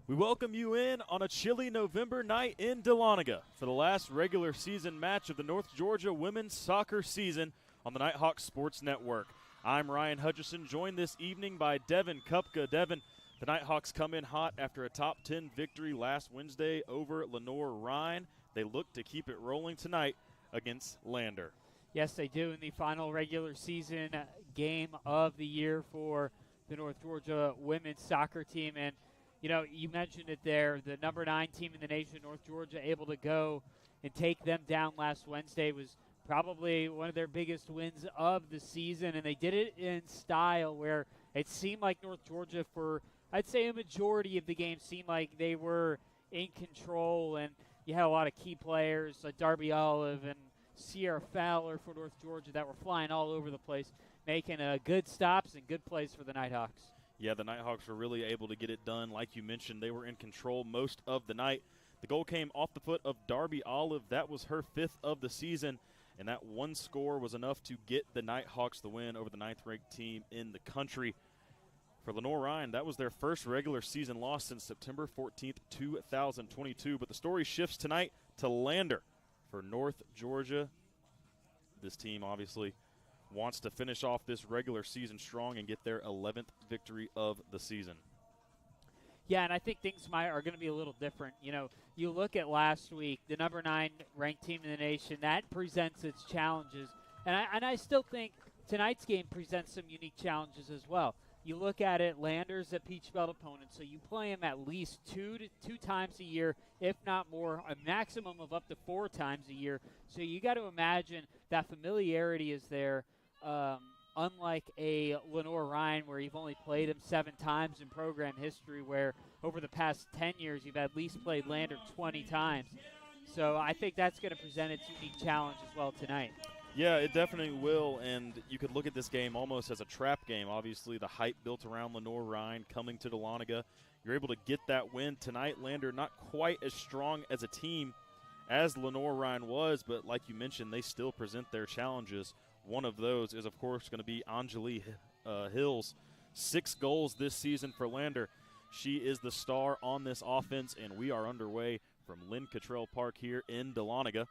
We welcome you in on a chilly November night in Dahlonega for the last regular season match of the North Georgia women's soccer season on the Nighthawk Sports Network. I'm Ryan Hutchison, joined this evening by Devin Kupka. Devin, the Nighthawks come in hot after a top 10 victory last Wednesday over Lenoir-Rhyne. They look to keep it rolling tonight against Lander. Yes, they do in the final regular season game of the year for the North Georgia women's soccer team. And you know, you mentioned it there, the number 9 team in the nation, North Georgia, able to go and take them down last Wednesday was probably one of their biggest wins of the season, and they did it in style where it seemed like North Georgia, for I'd say a majority of the game, seemed like they were in control, and you had a lot of key players like Darby Olive and Sierra Fowler for North Georgia that were flying all over the place, making good stops and good plays for the Nighthawks. Yeah, the Nighthawks were really able to get it done. Like you mentioned, they were in control most of the night. The goal came off the foot of Darby Olive. That was her 5th of the season, and that one score was enough to get the Nighthawks the win over the 9th-ranked team in the country. For Lenoir-Rhyne, that was their first regular season loss since September 14th, 2022. But the story shifts tonight to Lander for North Georgia. This team obviously wants to finish off this regular season strong and get their 11th victory of the season. Yeah, and I think things are going to be a little different. You know, you look at last week, the number 9 ranked team in the nation, that presents its challenges. And I still think tonight's game presents some unique challenges as well. You look at it, Lander's a Peach Belt opponent, so you play them at least two times a year, if not more, a maximum of up to 4 times a year. So you got to imagine that familiarity is there. Unlike a Lenoir-Rhyne where you've only played him 7 times in program history, where over the past 10 years you've at least played Lander 20 times. So I think that's going to present its unique challenge as well tonight. Yeah, it definitely will, and you could look at this game almost as a trap game. Obviously, the hype built around Lenoir-Rhyne coming to Dahlonega. You're able to get that win tonight. Lander not quite as strong as a team as Lenoir-Rhyne was, but like you mentioned, they still present their challenges. One of those is, of course, going to be Anjali Hills. 6 goals this season for Lander. She is the star on this offense, and we are underway from Lynn Cottrell Park here in Dahlonega.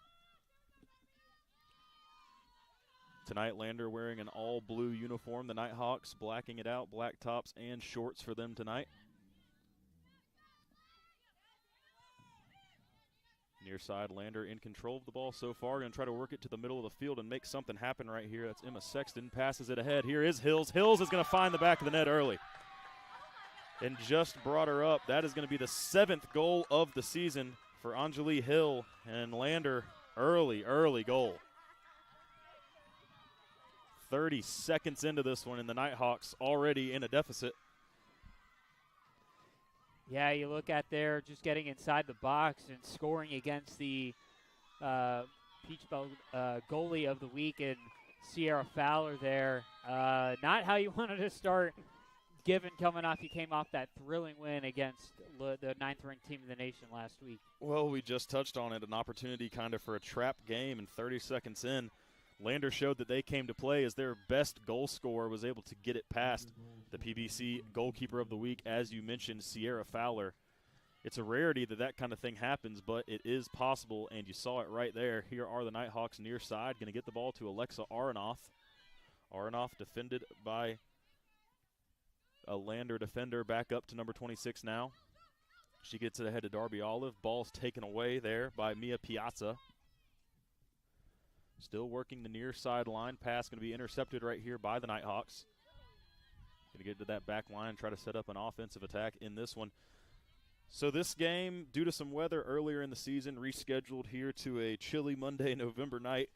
Tonight, Lander wearing an all-blue uniform. The Nighthawks blacking it out, black tops and shorts for them tonight. Near side, Lander in control of the ball so far. Going to try to work it to the middle of the field and make something happen right here. That's Emma Sexton, passes it ahead. Here is Hills. Hills is going to find the back of the net early and just brought her up. That is going to be the 7th goal of the season for Anjali Hill, and Lander, early goal. 30 seconds into this one, and the Nighthawks already in a deficit. Yeah, you look at there just getting inside the box and scoring against the Peach Belt goalie of the week in Sierra Fowler there. Not how you wanted to start, given coming off, you came off that thrilling win against the 9th-ranked team in the nation last week. Well, we just touched on it, an opportunity kind of for a trap game, and 30 seconds in, Lander showed that they came to play as their best goal scorer was able to get it past the PBC goalkeeper of the week, as you mentioned, Sierra Fowler. It's a rarity that kind of thing happens, but it is possible, and you saw it right there. Here are the Nighthawks near side, going to get the ball to Alexa Aronoff. Aronoff defended by a Lander defender, back up to number 26 now. She gets it ahead to Darby Olive. Ball's taken away there by Mia Piazza. Still working the near sideline. Pass going to be intercepted right here by the Nighthawks. Going to get to that back line and try to set up an offensive attack in this one. So this game, due to some weather earlier in the season, rescheduled here to a chilly Monday, November night.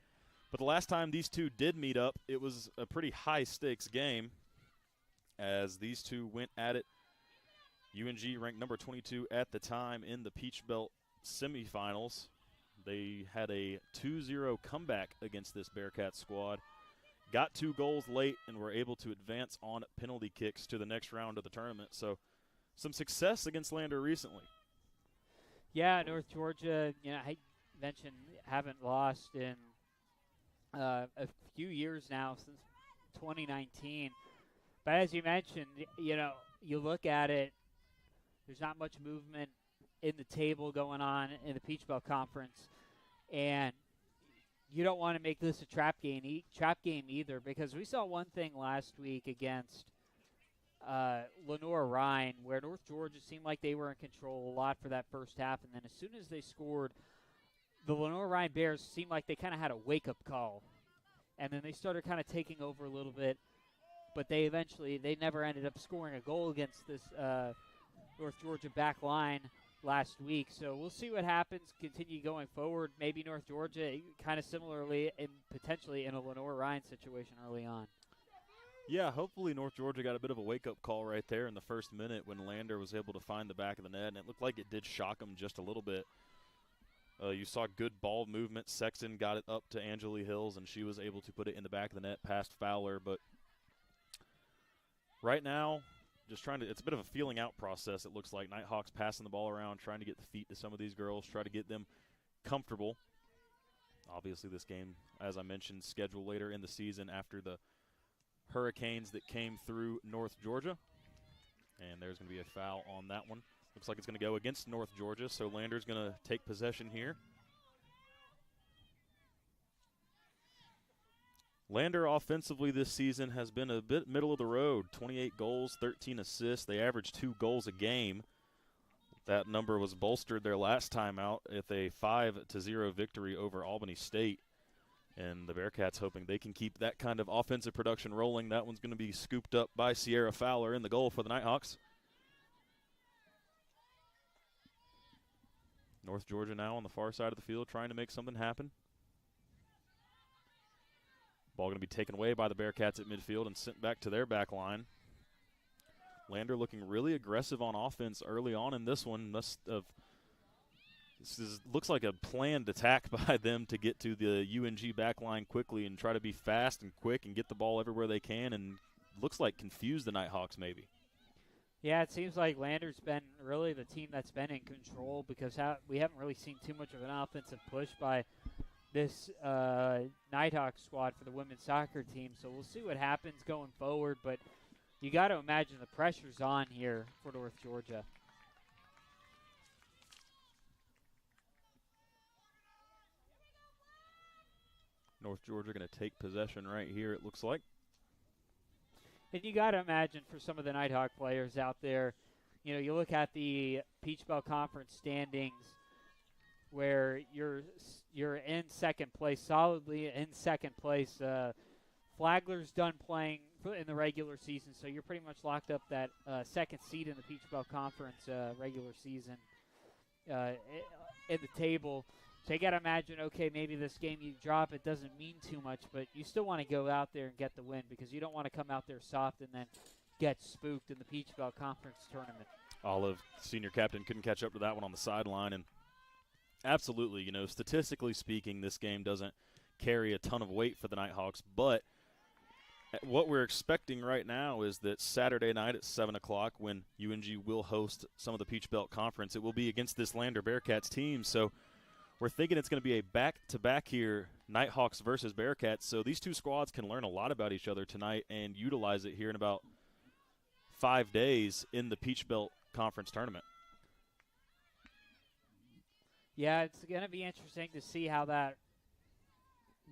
But the last time these two did meet up, it was a pretty high-stakes game as these two went at it. UNG ranked number 22 at the time in the Peach Belt semifinals. They had a 2-0 comeback against this Bearcat squad, got 2 goals late, and were able to advance on penalty kicks to the next round of the tournament. So some success against Lander recently. Yeah, North Georgia, you know, I mentioned haven't lost in a few years now, since 2019. But as you mentioned, you know, you look at it, There's not much movement in the table going on in the Peach Belt Conference, and you don't want to make this a trap game either, because we saw one thing last week against Lenore Rhine, where North Georgia seemed like they were in control a lot for that first half, and then as soon as they scored, the Lenore Rhine Bears seemed like they kind of had a wake-up call, and then they started kind of taking over a little bit, but they never ended up scoring a goal against this North Georgia back line last week. So we'll see what happens, continue going forward. Maybe North Georgia kind of similarly and potentially in a Lenore Rhine situation early on. Yeah, hopefully North Georgia got a bit of a wake-up call right there in the first minute when Lander was able to find the back of the net, and it looked like it did shock them just a little bit. You saw good ball movement. Sexton got it up to Angeli Hills, and she was able to put it in the back of the net past Fowler. But right now, just it's a bit of a feeling out process, it looks like. Nighthawks passing the ball around, trying to get the feet to some of these girls, try to get them comfortable. Obviously, this game, as I mentioned, scheduled later in the season after the hurricanes that came through North Georgia. And there's going to be a foul on that one. Looks like it's going to go against North Georgia, so Lander's going to take possession here. Lander offensively this season has been a bit middle of the road. 28 goals, 13 assists. They average 2 goals a game. That number was bolstered their last time out with a 5-0 victory over Albany State. And the Bearcats hoping they can keep that kind of offensive production rolling. That one's going to be scooped up by Sierra Fowler in the goal for the Nighthawks. North Georgia now on the far side of the field trying to make something happen. Ball going to be taken away by the Bearcats at midfield and sent back to their back line. Lander looking really aggressive on offense early on in this one. Looks like a planned attack by them to get to the UNG back line quickly and try to be fast and quick and get the ball everywhere they can, and looks like confuse the Nighthawks maybe. Yeah, it seems like Lander's been really the team that's been in control, because we haven't really seen too much of an offensive push by this Nighthawk squad for the women's soccer team. So we'll see what happens going forward, but you got to imagine the pressure's on here for North Georgia. North Georgia going to take possession right here, it looks like. And you got to imagine for some of the Nighthawk players out there, you look at the Peach Belt Conference standings where you're in second place, solidly in second place. Flagler's done playing in the regular season, so you're pretty much locked up that second seed in the Peach Belt Conference regular season in the table. So you got to imagine, okay, maybe this game you drop, it doesn't mean too much, but you still want to go out there and get the win, because you don't want to come out there soft and then get spooked in the Peach Belt Conference tournament. Olive, senior captain, couldn't catch up to that one on the sideline. And absolutely, statistically speaking, this game doesn't carry a ton of weight for the Nighthawks, but what we're expecting right now is that Saturday night at 7 o'clock, when UNG will host some of the Peach Belt Conference, it will be against this Lander Bearcats team. So we're thinking it's going to be a back-to-back here, Nighthawks versus Bearcats. So these two squads can learn a lot about each other tonight and utilize it here in about 5 days in the Peach Belt Conference tournament. Yeah, it's going to be interesting to see how that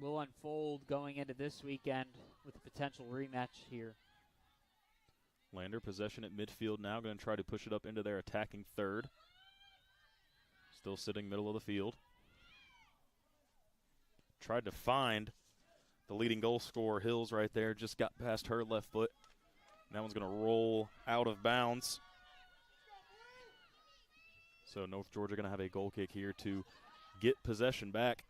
will unfold going into this weekend with a potential rematch here. Lander possession at midfield now, going to try to push it up into their attacking third. Still sitting middle of the field. Tried to find the leading goal scorer, Hills, right there. Just got past her left foot. And that one's going to roll out of bounds. So North Georgia going to have a goal kick here to get possession back.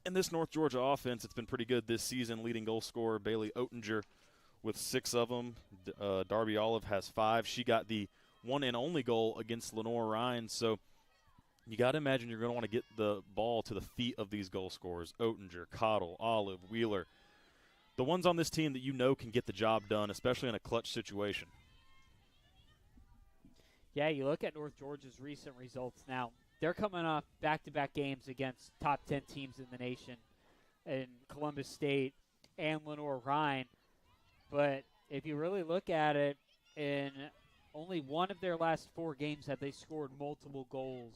And this North Georgia offense, it's been pretty good this season. Leading goal scorer Bailey Oettinger with 6 of them. Darby Olive has 5. She got the one and only goal against Lenore Rhine. So you got to imagine you're going to want to get the ball to the feet of these goal scorers. Oettinger, Cottle, Olive, Wheeler. The ones on this team that can get the job done, especially in a clutch situation. Yeah, you look at North Georgia's recent results now. They're coming off back-to-back games against top 10 teams in the nation in Columbus State and Lenore Rhine. But if you really look at it in only one of their last 4 games have they scored multiple goals.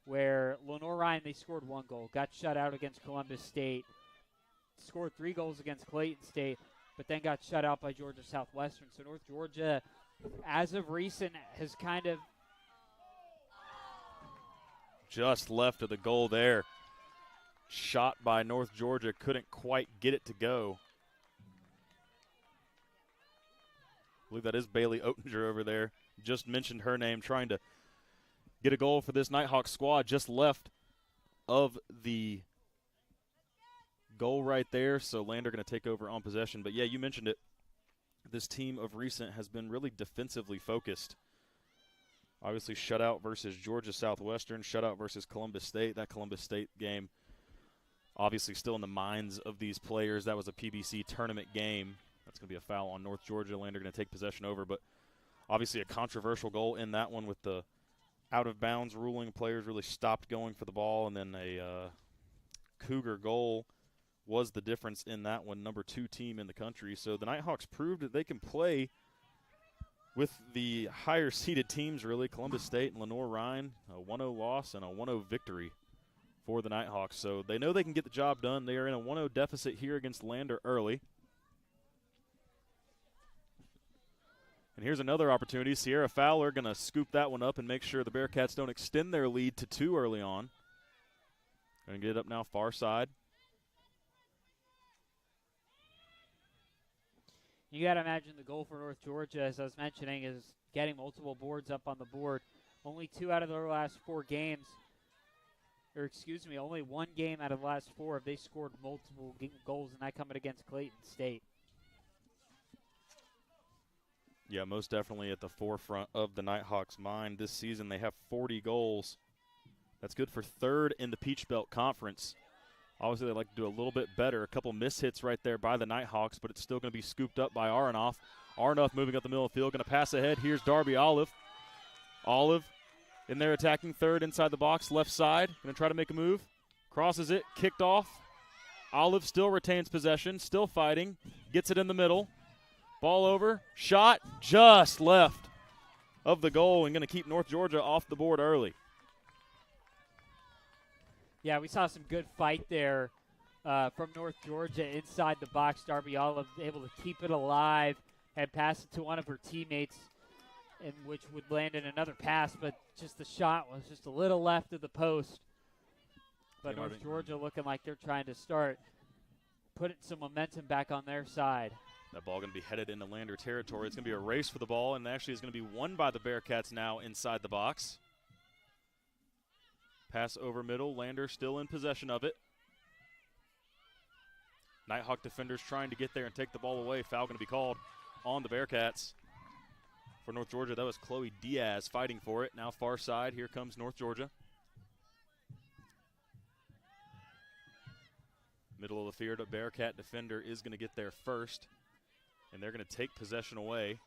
Where Lenore Ryan, they scored 1 goal, got shut out against Columbus State, scored 3 goals against Clayton State, but then got shut out by Georgia Southwestern. So North Georgia, as of recent, has kind of just left of the goal there. Shot by North Georgia, couldn't quite get it to go. I believe that is Bailey Oettinger over there. Just mentioned her name, trying to get a goal for this Nighthawk squad. Just left of the goal right there, so Lander going to take over on possession. But, yeah, you mentioned it. This team of recent has been really defensively focused. Obviously, shutout versus Georgia Southwestern, shutout versus Columbus State. That Columbus State game obviously still in the minds of these players. That was a PBC tournament game. That's going to be a foul on North Georgia. Lander going to take possession over, but obviously a controversial goal in that one with the out-of-bounds ruling. Players really stopped going for the ball, and then a Cougar goal was the difference in that one, number 2 team in the country. So the Nighthawks proved that they can play with the higher-seeded teams, really. Columbus State and Lenore Ryan, a 1-0 loss and a 1-0 victory for the Nighthawks. So they know they can get the job done. They are in a 1-0 deficit here against Lander early. And here's another opportunity. Sierra Fowler going to scoop that one up and make sure the Bearcats don't extend their lead to 2 early on. Going to get it up now far side. You got to imagine the goal for North Georgia, as I was mentioning, is getting multiple boards up on the board. Only 2 out of their last 4 games, or excuse me, only 1 game out of the last 4 have they scored multiple goals, and that coming against Clayton State. Yeah, most definitely at the forefront of the Nighthawks' mind. This season they have 40 goals. That's good for 3rd in the Peach Belt Conference. Obviously, they'd like to do a little bit better. A couple miss hits right there by the Nighthawks, but it's still going to be scooped up by Aronoff. Aronoff moving up the middle of the field, going to pass ahead. Here's Darby Olive. Olive in there attacking 3rd inside the box, left side. Going to try to make a move. Crosses it, kicked off. Olive still retains possession, still fighting. Gets it in the middle. Ball over, shot, just left of the goal, and going to keep North Georgia off the board early. Yeah, we saw some good fight there from North Georgia inside the box. Darby Olive able to keep it alive and pass it to one of her teammates, and which would land in another pass, but just the shot was just a little left of the post. But North Georgia looking like they're trying to start putting some momentum back on their side. That ball going to be headed into Lander territory. It's going to be a race for the ball, and actually is going to be won by the Bearcats now inside the box. Pass over middle. Lander still in possession of it. Nighthawk defenders trying to get there and take the ball away. Foul going to be called on the Bearcats. For North Georgia, that was Chloe Diaz fighting for it. Now far side. Here comes North Georgia. Middle of the field, a Bearcat defender is going to get there first, and they're going to take possession away.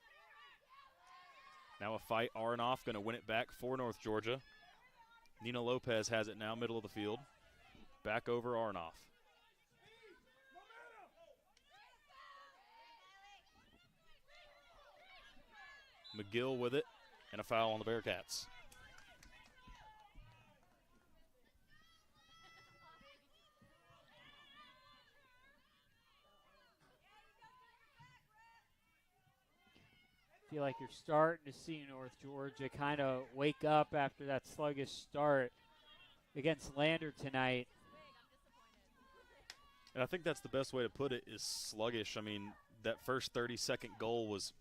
Now a fight. Aronoff going to win it back for North Georgia. Nina Lopez has it now, middle of the field. Back over Aronoff. McGill with it, and a foul on the Bearcats. Feel like you're starting to see North Georgia kind of wake up after that sluggish start against Lander tonight. And I think that's the best way to put it, is sluggish. I mean, that first 30-second goal was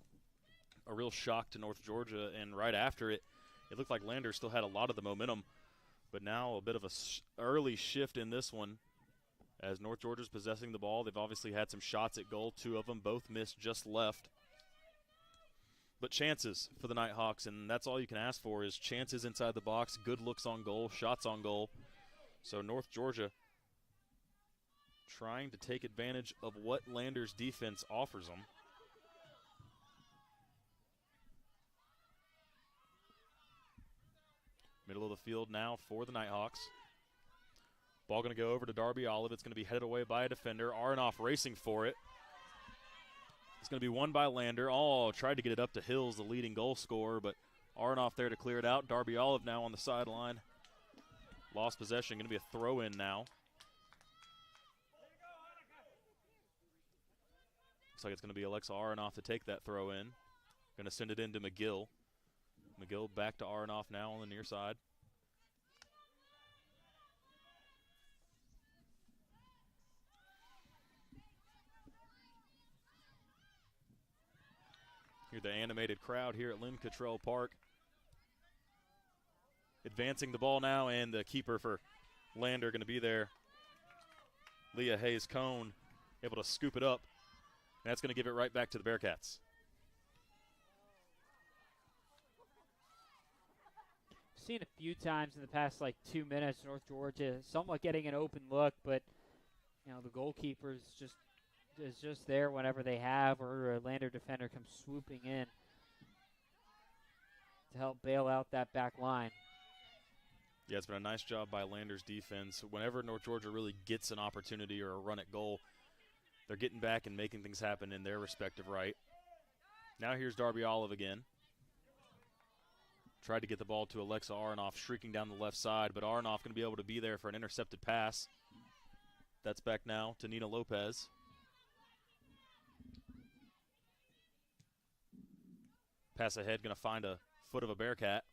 a real shock to North Georgia, and right after it, it looked like Lander still had a lot of the momentum. But now a bit of a early shift in this one as North Georgia's possessing the ball. They've obviously had some shots at goal. 2 of them both missed, just left. But chances for the Nighthawks, and that's all you can ask for, is chances inside the box, good looks on goal, shots on goal. So North Georgia trying to take advantage of what Lander's defense offers them. Middle of the field now for the Nighthawks. Ball going to go over to Darby Olive. It's going to be headed away by a defender. Aronoff racing for it. It's going to be won by Lander. Oh, tried to get it up to Hills, the leading goal scorer, but Aronoff there to clear it out. Darby Olive now on the sideline. Lost possession, going to be a throw-in now. Looks like it's going to be Alexa Aronoff to take that throw-in. Going to send it into McGill. McGill back to Aronoff now on the near side. Hear the animated crowd here at Lynn Cottrell Park. Advancing the ball now, and the keeper for Lander going to be there. Leah Hayes-Cone able to scoop it up. And that's going to give it right back to the Bearcats. Seen a few times in the past 2 minutes, North Georgia somewhat getting an open look, but the goalkeeper is just there whenever they have, or a Lander defender comes swooping in to help bail out that back line. Yeah, it's been a nice job by Lander's defense. Whenever North Georgia really gets an opportunity or a run at goal, they're getting back and making things happen in their respective right. Now here's Darby Olive again. Tried to get the ball to Alexa Aronoff, shrieking down the left side, but Aronoff going to be able to be there for an intercepted pass. That's back now to Nina Lopez. Pass ahead, going to find a foot of a Bearcat.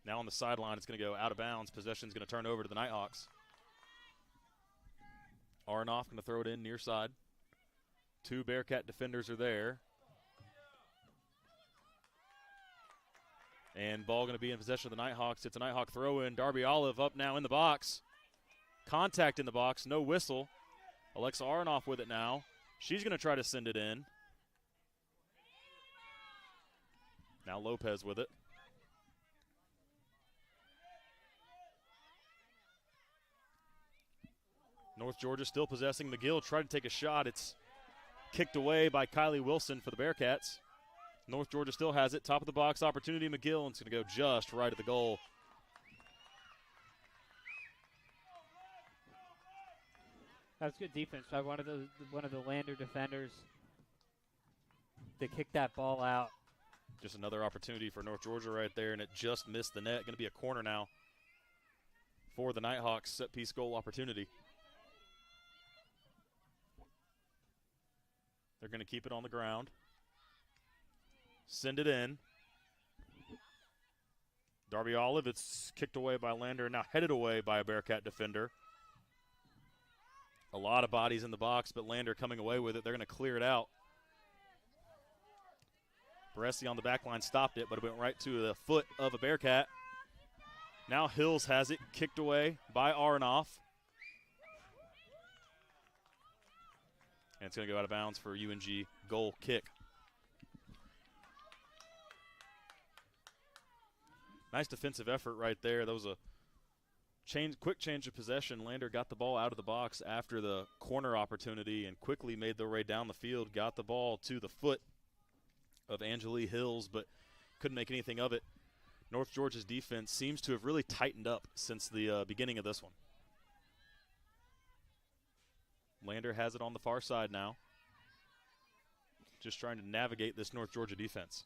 Now on the sideline, it's going to go out of bounds. Possession's going to turn over to the Nighthawks. Aronoff going to throw it in near side. 2 Bearcat defenders are there. And ball going to be in possession of the Nighthawks. It's a Nighthawk throw-in. Darby Olive up now in the box. Contact in the box, no whistle. Alexa Aronoff with it now. She's going to try to send it in. Now Lopez with it. North Georgia still possessing. McGill tried to take a shot. It's kicked away by Kylie Wilson for the Bearcats. North Georgia still has it. Top of the box opportunity, McGill, and it's going to go just right at the goal. That's good defense by one of the Lander defenders to kick that ball out. Just another opportunity for North Georgia right there, and it just missed the net. Going to be a corner now for the Nighthawks. Set-piece goal opportunity. They're going to keep it on the ground. Send it in. Darby Olive, it's kicked away by Lander, now headed away by a Bearcat defender. A lot of bodies in the box, but Lander coming away with it. They're going to clear it out. Baresi on the back line stopped it, but it went right to the foot of a Bearcat. Now Hills has it, kicked away by Aronoff. And it's going to go out of bounds for UNG goal kick. Nice defensive effort right there. That was a quick change of possession. Lander got the ball out of the box after the corner opportunity and quickly made their way down the field, got the ball to the foot of Angelique Hills, but couldn't make anything of it. North Georgia's defense seems to have really tightened up since the beginning of this one. Lander has it on the far side now. Just trying to navigate this North Georgia defense.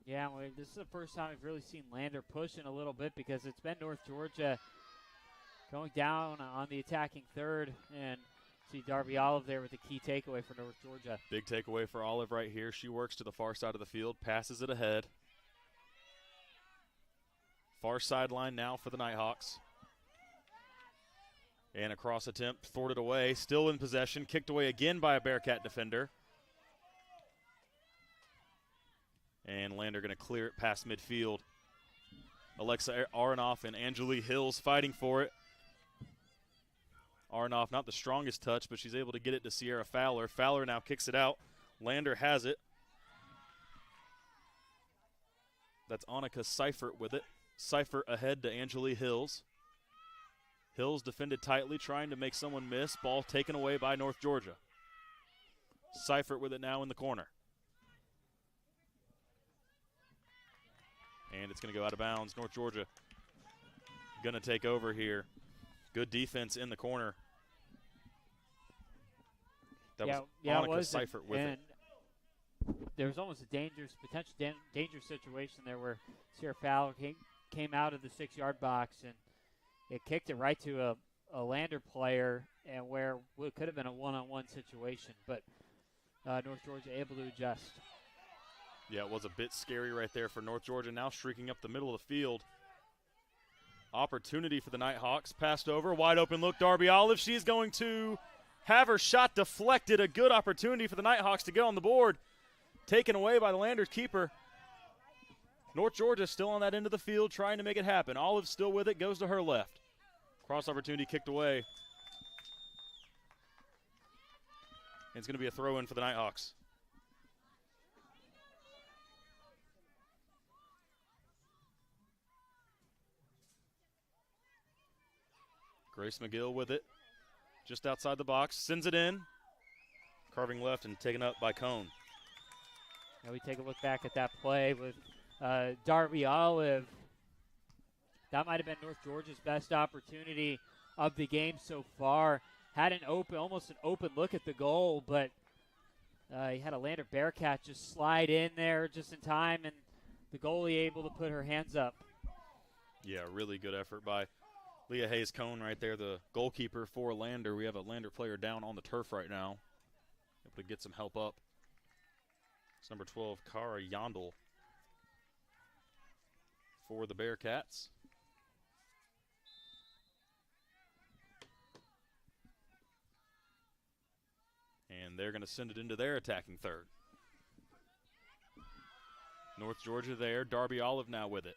Yeah, well, this is the first time we've really seen Lander pushing a little bit because it's been North Georgia going down on the attacking third, and see Darby Olive there with the key takeaway for North Georgia. Big takeaway for Olive right here. She works to the far side of the field, passes it ahead. Far sideline now for the Nighthawks. And a cross attempt, thwarted away, still in possession, kicked away again by a Bearcat defender. And Lander going to clear it past midfield. Alexa Aronoff and Angelique Hills fighting for it. Aronoff, not the strongest touch, but she's able to get it to Sierra Fowler. Fowler now kicks it out. Lander has it. That's Annika Seifert with it. Seifert ahead to Angelique Hills. Hills defended tightly, trying to make someone miss. Ball taken away by North Georgia. Seifert with it now in the corner. And it's going to go out of bounds. North Georgia going to take over here. Good defense in the corner. That was Annika Seifert with it. there was almost a potential dangerous situation there where Sierra Fowler came out of the 6-yard box, and it kicked it right to a Lander player, and where it could have been a one-on-one situation, but North Georgia able to adjust. Yeah, it was a bit scary right there for North Georgia. Now streaking up the middle of the field. Opportunity for the Nighthawks. Passed over. Wide open look. Darby Olive. She's going to have her shot deflected. A good opportunity for the Nighthawks to get on the board. Taken away by the Landers keeper. North Georgia still on that end of the field trying to make it happen. Olive still with it. Goes to her left. Cross opportunity kicked away. And it's going to be a throw-in for the Nighthawks. Grace McGill with it. Just outside the box. Sends it in. Carving left and taken up by Cone. Now we take a look back at that play with Darby Olive. That might have been North Georgia's best opportunity of the game so far. Had almost an open look at the goal, but he had a Lander Bearcat just slide in there just in time, and the goalie able to put her hands up. Yeah, really good effort by Leah Hayes-Cone right there, the goalkeeper for Lander. We have a Lander player down on the turf right now. Able to get some help up. It's number 12, Kara Yondel for the Bearcats. And they're going to send it into their attacking third. North Georgia there. Darby Olive now with it.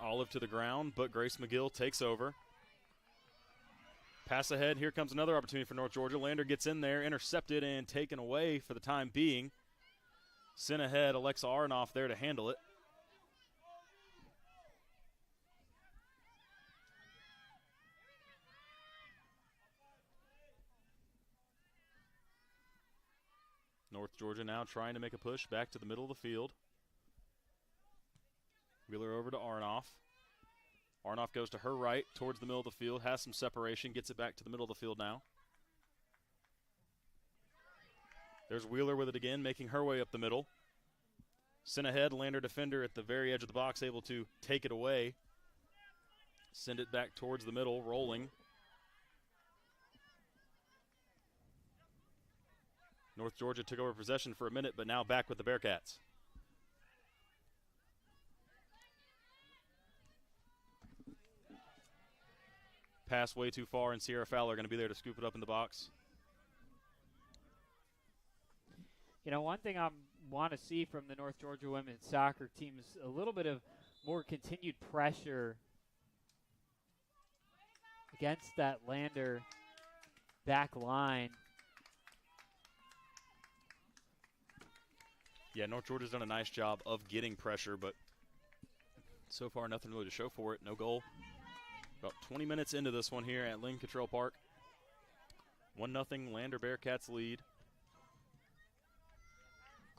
Olive to the ground, but Grace McGill takes over. Pass ahead. Here comes another opportunity for North Georgia. Lander gets in there, intercepted and taken away for the time being. Sent ahead. Alexa Aronoff there to handle it. North Georgia now trying to make a push back to the middle of the field. Wheeler over to Aronoff. Aronoff goes to her right towards the middle of the field, has some separation, gets it back to the middle of the field now. There's Wheeler with it again, making her way up the middle. Sent ahead, Lander defender at the very edge of the box, able to take it away. Send it back towards the middle, rolling. North Georgia took over possession for a minute, but now back with the Bearcats. Pass way too far, and Sierra Fowler going to be there to scoop it up in the box. You know, one thing I want to see from the North Georgia women's soccer team is a little bit of more continued pressure against that Lander back line. Yeah, North Georgia's done a nice job of getting pressure, but so far nothing really to show for it. No goal. About 20 minutes into this one here at Lynn Cottrell Park. 1-0 Lander Bearcats lead.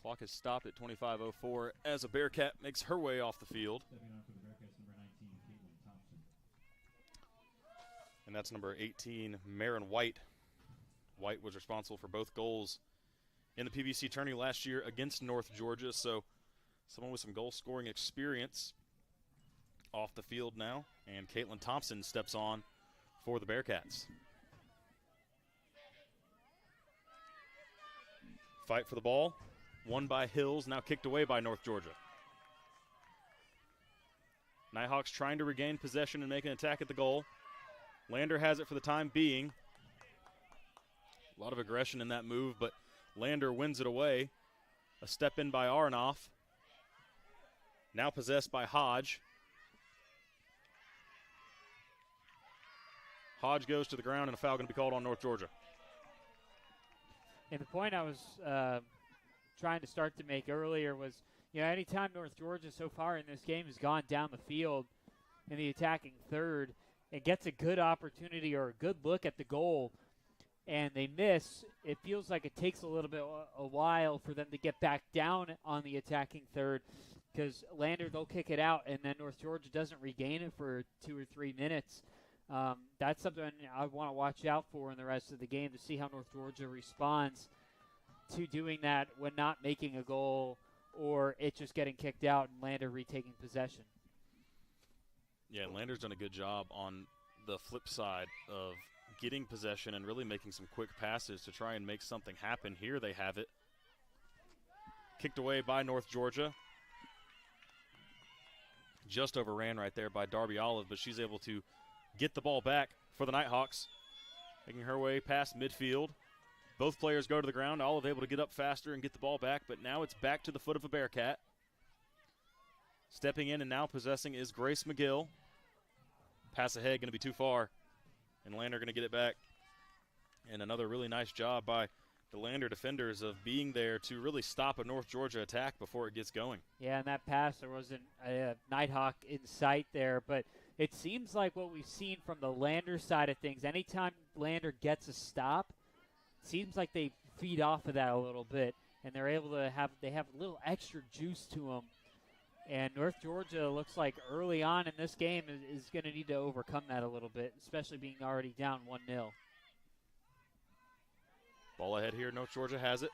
Clock is stopped at 25:04 as a Bearcat makes her way off the field. And that's number 18, Marin White. White was responsible for both goals in the PBC tourney last year against North Georgia, so someone with some goal-scoring experience off the field now. And Caitlin Thompson steps on for the Bearcats. Fight for the ball. Won by Hills, now kicked away by North Georgia. Nighthawks trying to regain possession and make an attack at the goal. Lander has it for the time being. A lot of aggression in that move, but Lander wins it away. A step in by Aronoff. Now possessed by Hodge. Hodge goes to the ground, and a foul going to be called on North Georgia. And the point I was trying to start to make earlier was, you know, anytime North Georgia so far in this game has gone down the field in the attacking third and gets a good opportunity or a good look at the goal and they miss, it feels like it takes a little bit a while for them to get back down on the attacking third, because Lander, they'll kick it out and then North Georgia doesn't regain it for 2 or 3 minutes. That's something I want to watch out for in the rest of the game to see how North Georgia responds to doing that when not making a goal or it just getting kicked out and Lander retaking possession. Yeah, Lander's done a good job on the flip side of getting possession and really making some quick passes to try and make something happen. Here they have it. Kicked away by North Georgia. Just overran right there by Darby Olive, but she's able to get the ball back for the Nighthawks. Making her way past midfield. Both players go to the ground. Olive able to get up faster and get the ball back, but now it's back to the foot of a Bearcat. Stepping in and now possessing is Grace McGill. Pass ahead, going to be too far. And Lander going to get it back. And another really nice job by the Lander defenders of being there to really stop a North Georgia attack before it gets going. Yeah, and that pass, there wasn't a Nighthawk in sight there, but it seems like what we've seen from the Lander side of things, anytime Lander gets a stop, it seems like they feed off of that a little bit, and they're able to have a little extra juice to them. And North Georgia looks like early on in this game is going to need to overcome that a little bit, especially being already down 1-0. Ball ahead here. North Georgia has it.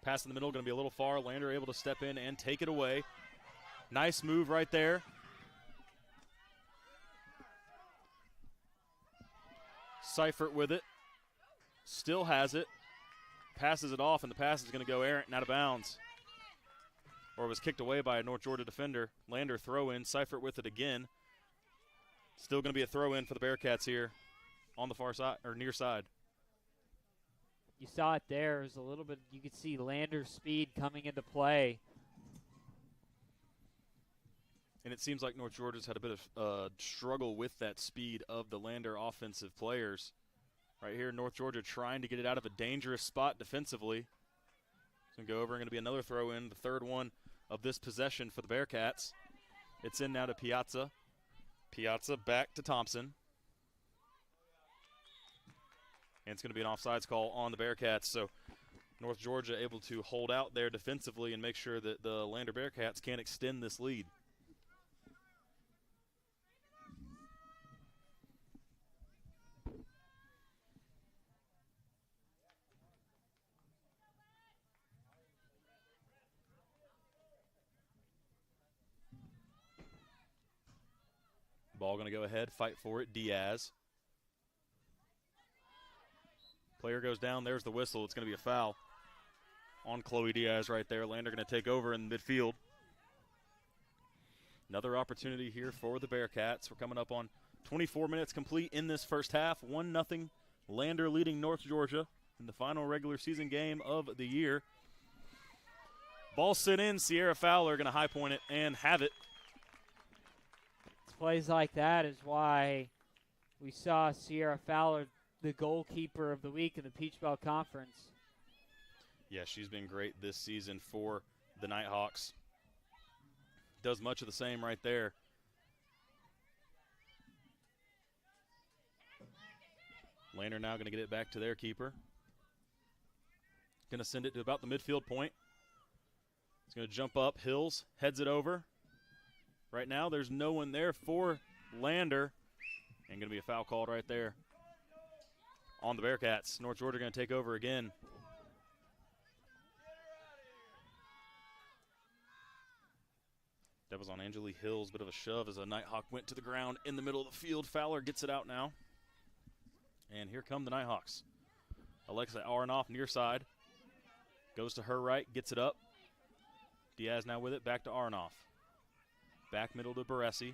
Pass in the middle, going to be a little far. Lander able to step in and take it away. Nice move right there. Seifert with it. Still has it. Passes it off, and the pass is going to go errant and out of bounds. Or was kicked away by a North Georgia defender. Lander throw in. Seifert with it again. Still going to be a throw in for the Bearcats here on the far side or near side. You saw it there. It was a little bit, you could see Lander's speed coming into play. And it seems like North Georgia's had a bit of struggle with that speed of the Lander offensive players. Right here, North Georgia trying to get it out of a dangerous spot defensively. It's going to go over and going to be another throw in, the third one of this possession for the Bearcats. It's in now to Piazza. Piazza back to Thompson. And it's going to be an offsides call on the Bearcats. So North Georgia able to hold out there defensively and make sure that the Lander Bearcats can't extend this lead. Ball going to go ahead, fight for it, Diaz. Player goes down, there's the whistle. It's going to be a foul on Chloe Diaz right there. Lander going to take over in midfield. Another opportunity here for the Bearcats. We're coming up on 24 minutes complete in this first half. 1-0 Lander leading North Georgia in the final regular season game of the year. Ball sent in, Sierra Fowler going to high point it and have it. Plays like that is why we saw Sierra Fowler the goalkeeper of the week in the Peach Belt Conference. Yeah, she's been great this season for the Nighthawks. Does much of the same right there. Lander now going to get it back to their keeper. Going to send it to about the midfield point. It's going to jump up. Hills heads it over. Right now, there's no one there for Lander. And going to be a foul called right there on the Bearcats. North Georgia going to take over again. That was on Angeli Hills. Bit of a shove as a Nighthawk went to the ground in the middle of the field. Fowler gets it out now. And here come the Nighthawks. Alexa Aronoff near side. Goes to her right, gets it up. Diaz now with it, back to Aronoff. Back middle to Baresi.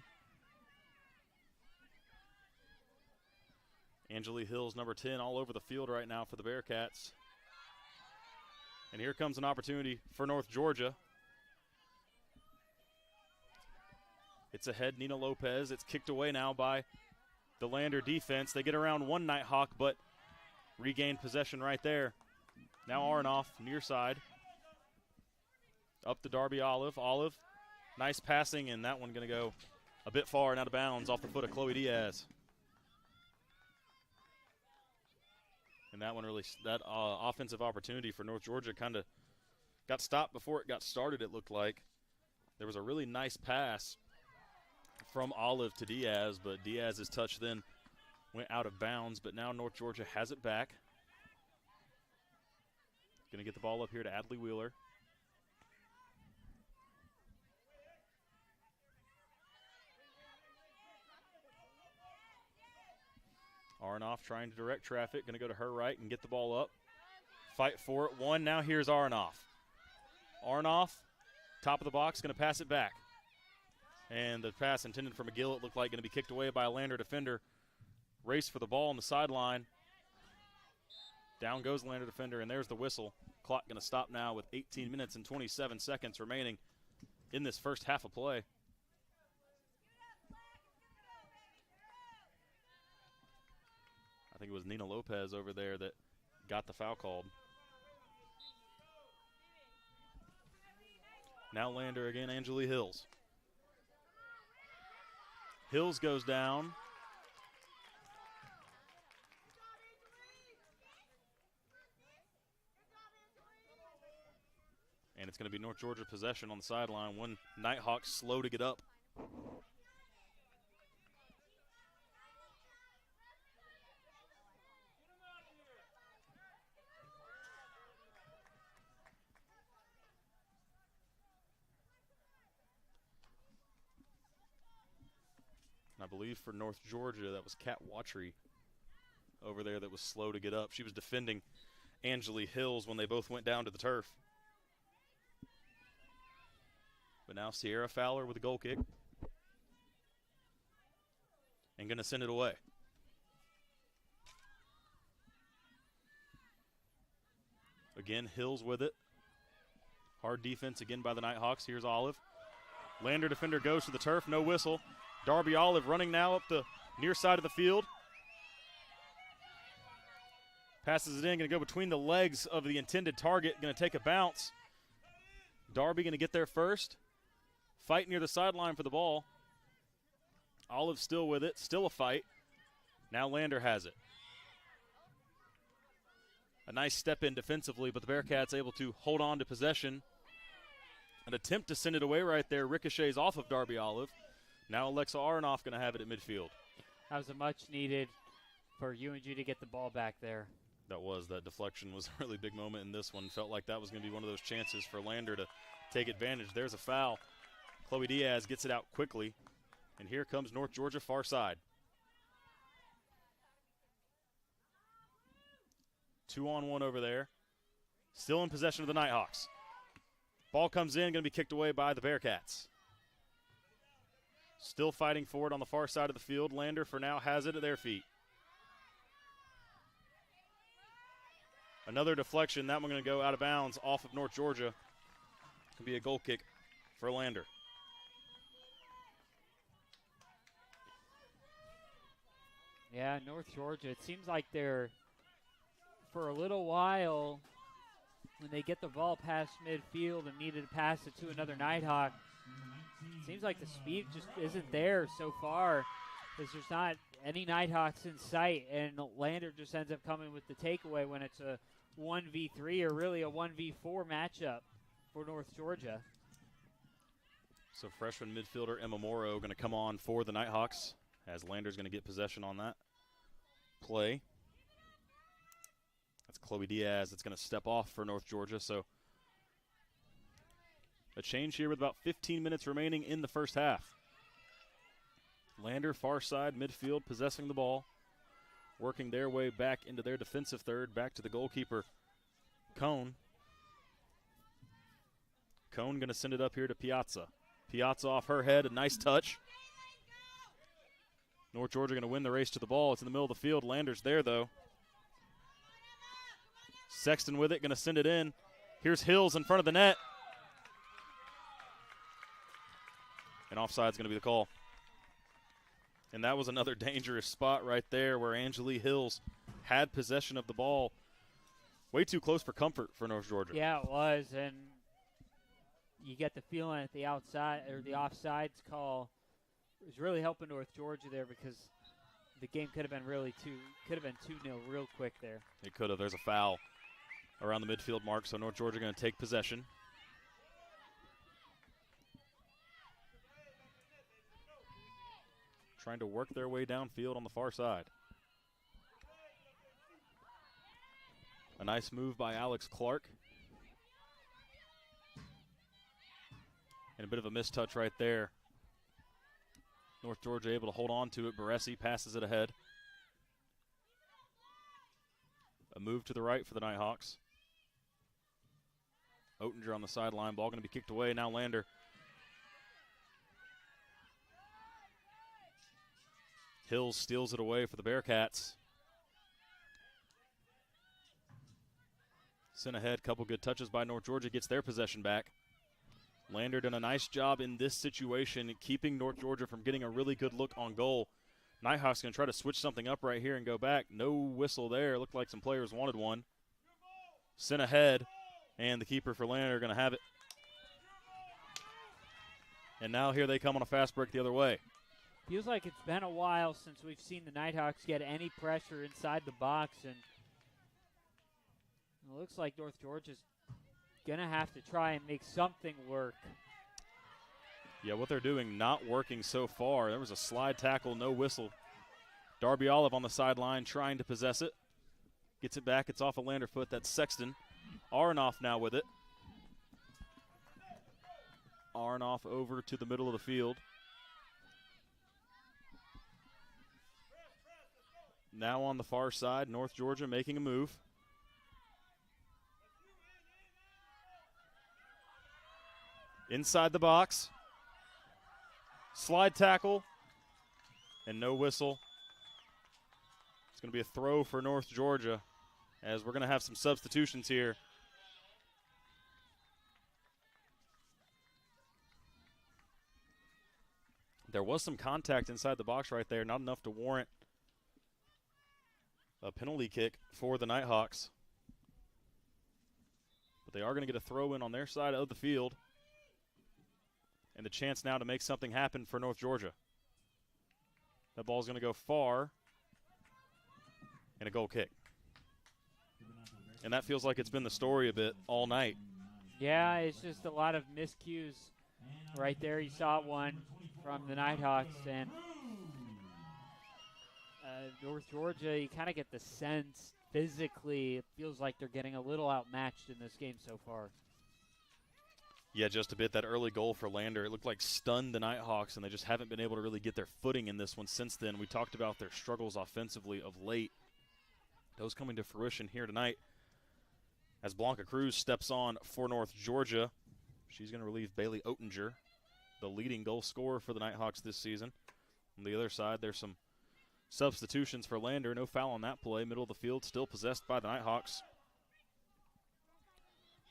Angeli Hills, number 10, all over the field right now for the Bearcats. And here comes an opportunity for North Georgia. It's ahead, Nina Lopez. It's kicked away now by the Lander defense. They get around one Nighthawk, but regained possession right there. Now Aronoff, near side. Up to Darby Olive. Olive, nice passing, and that one going to go a bit far and out of bounds off the foot of Chloe Diaz. And that one really, that offensive opportunity for North Georgia kind of got stopped before it got started, it looked like. There was a really nice pass from Olive to Diaz, but Diaz's touch then went out of bounds. But now North Georgia has it back. Going to get the ball up here to Adley Wheeler. Aronoff trying to direct traffic. Going to go to her right and get the ball up. Fight for it. One. Now here's Aronoff. Aronoff, top of the box, going to pass it back. And the pass intended for McGill, it looked like going to be kicked away by a Lander defender. Race for the ball on the sideline. Down goes Lander defender, and there's the whistle. Clock going to stop now with 18 minutes and 27 seconds remaining in this first half of play. I think it was Nina Lopez over there that got the foul called. Now Lander again, Angeli Hills. Hills goes down. And it's going to be North Georgia possession on the sideline. One Nighthawk slow to get up. And I believe for North Georgia, that was Kat Watry over there that was slow to get up. She was defending Angeli Hills when they both went down to the turf. But now Sierra Fowler with a goal kick. And going to send it away. Again, Hills with it. Hard defense again by the Nighthawks. Here's Olive. Lander defender goes to the turf, no whistle. Darby Olive running now up the near side of the field. Passes it in, going to go between the legs of the intended target, going to take a bounce. Darby going to get there first. Fight near the sideline for the ball. Olive still with it, still a fight. Now Lander has it. A nice step in defensively, but the Bearcats able to hold on to possession. An attempt to send it away right there, ricochets off of Darby Olive. Now Alexa Aronoff going to have it at midfield. That was a much needed for UNG to get the ball back there. That deflection was a really big moment in this one. Felt like that was going to be one of those chances for Lander to take advantage. There's a foul. Chloe Diaz gets it out quickly. And here comes North Georgia far side. 2-on-1 over there. Still in possession of the Nighthawks. Ball comes in, going to be kicked away by the Bearcats. Still fighting for it on the far side of the field. Lander for now has it at their feet. Another deflection. That one going to go out of bounds off of North Georgia. Could be a goal kick for Lander. Yeah, North Georgia, it seems like they're, for a little while, when they get the ball past midfield and needed to pass it to another Nighthawk, it seems like the speed just isn't there so far, because there's not any Nighthawks in sight, and Lander just ends up coming with the takeaway when it's a 1v3 or really a 1v4 matchup for North Georgia. So freshman midfielder Emma Morrow going to come on for the Nighthawks, as Lander's going to get possession on that play. That's Chloe Diaz that's going to step off for North Georgia. So a change here with about 15 minutes remaining in the first half. Lander far side midfield possessing the ball, working their way back into their defensive third, back to the goalkeeper, Cone. Cone going to send it up here to Piazza. Piazza off her head, a nice touch. North Georgia going to win the race to the ball. It's in the middle of the field. Lander's there, though. Sexton with it, going to send it in. Here's Hills in front of the net. And offside's going to be the call. And that was another dangerous spot right there where Angeli Hills had possession of the ball. Way too close for comfort for North Georgia. Yeah, it was, and you get the feeling at the outside or the offsides call was really helping North Georgia there, because the game could have been 2-0 real quick there. It could have. There's a foul around the midfield mark, so North Georgia going to take possession. Trying to work their way downfield on the far side. A nice move by Alex Clark. And a bit of a mistouch right there. North Georgia able to hold on to it. Baresi passes it ahead. A move to the right for the Nighthawks. Oettinger on the sideline. Ball going to be kicked away. Now Lander. Hills steals it away for the Bearcats. Sent ahead. Couple good touches by North Georgia. Gets their possession back. Lander done a nice job in this situation, keeping North Georgia from getting a really good look on goal. Nighthawks going to try to switch something up right here and go back. No whistle there. Looked like some players wanted one. Sent ahead, and the keeper for Lander going to have it. And now here they come on a fast break the other way. Feels like it's been a while since we've seen the Nighthawks get any pressure inside the box, and it looks like North Georgia's going to have to try and make something work. Yeah, what they're doing not working so far. There was a slide tackle, no whistle. Darby Olive on the sideline trying to possess it. Gets it back. It's off a Lander foot. That's Sexton. Aronoff now with it. Aronoff over to the middle of the field. Now on the far side, North Georgia making a move. Inside the box. Slide tackle. And no whistle. It's going to be a throw for North Georgia, as we're going to have some substitutions here. There was some contact inside the box right there, not enough to warrant a penalty kick for the Nighthawks. But they are going to get a throw in on their side of the field. And the chance now to make something happen for North Georgia. That ball's going to go far. And a goal kick. And that feels like it's been the story a bit all night. Yeah, it's just a lot of miscues right there. You saw one from the Nighthawks, and North Georgia, you kind of get the sense physically it feels like they're getting a little outmatched in this game so far. Yeah, just a bit. That early goal for Lander, it looked like stunned the Nighthawks, and they just haven't been able to really get their footing in this one since then. We talked about their struggles offensively of late. Those coming to fruition here tonight as Blanca Cruz steps on for North Georgia. She's going to relieve Bailey Oettinger, the leading goal scorer for the Nighthawks this season. On the other side, there's some substitutions for Lander. No foul on that play. Middle of the field, still possessed by the Nighthawks.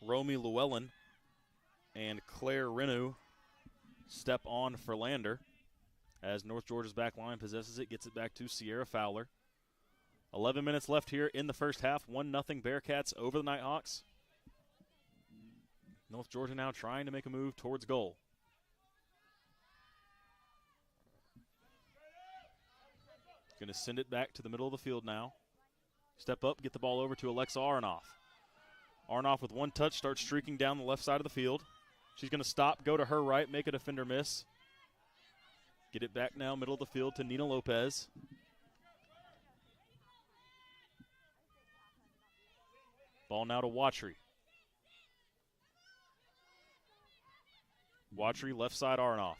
Romy Llewellyn and Claire Renew step on for Lander as North Georgia's back line possesses it, gets it back to Sierra Fowler. 11 minutes left here in the first half. 1-0 Bearcats over the Nighthawks. North Georgia now trying to make a move towards goal. Going to send it back to the middle of the field now. Step up, get the ball over to Alexa Aronoff. Aronoff with one touch starts streaking down the left side of the field. She's going to stop, go to her right, make a defender miss. Get it back now, middle of the field to Nina Lopez. Ball now to Watry. Watry, left side, Aronoff.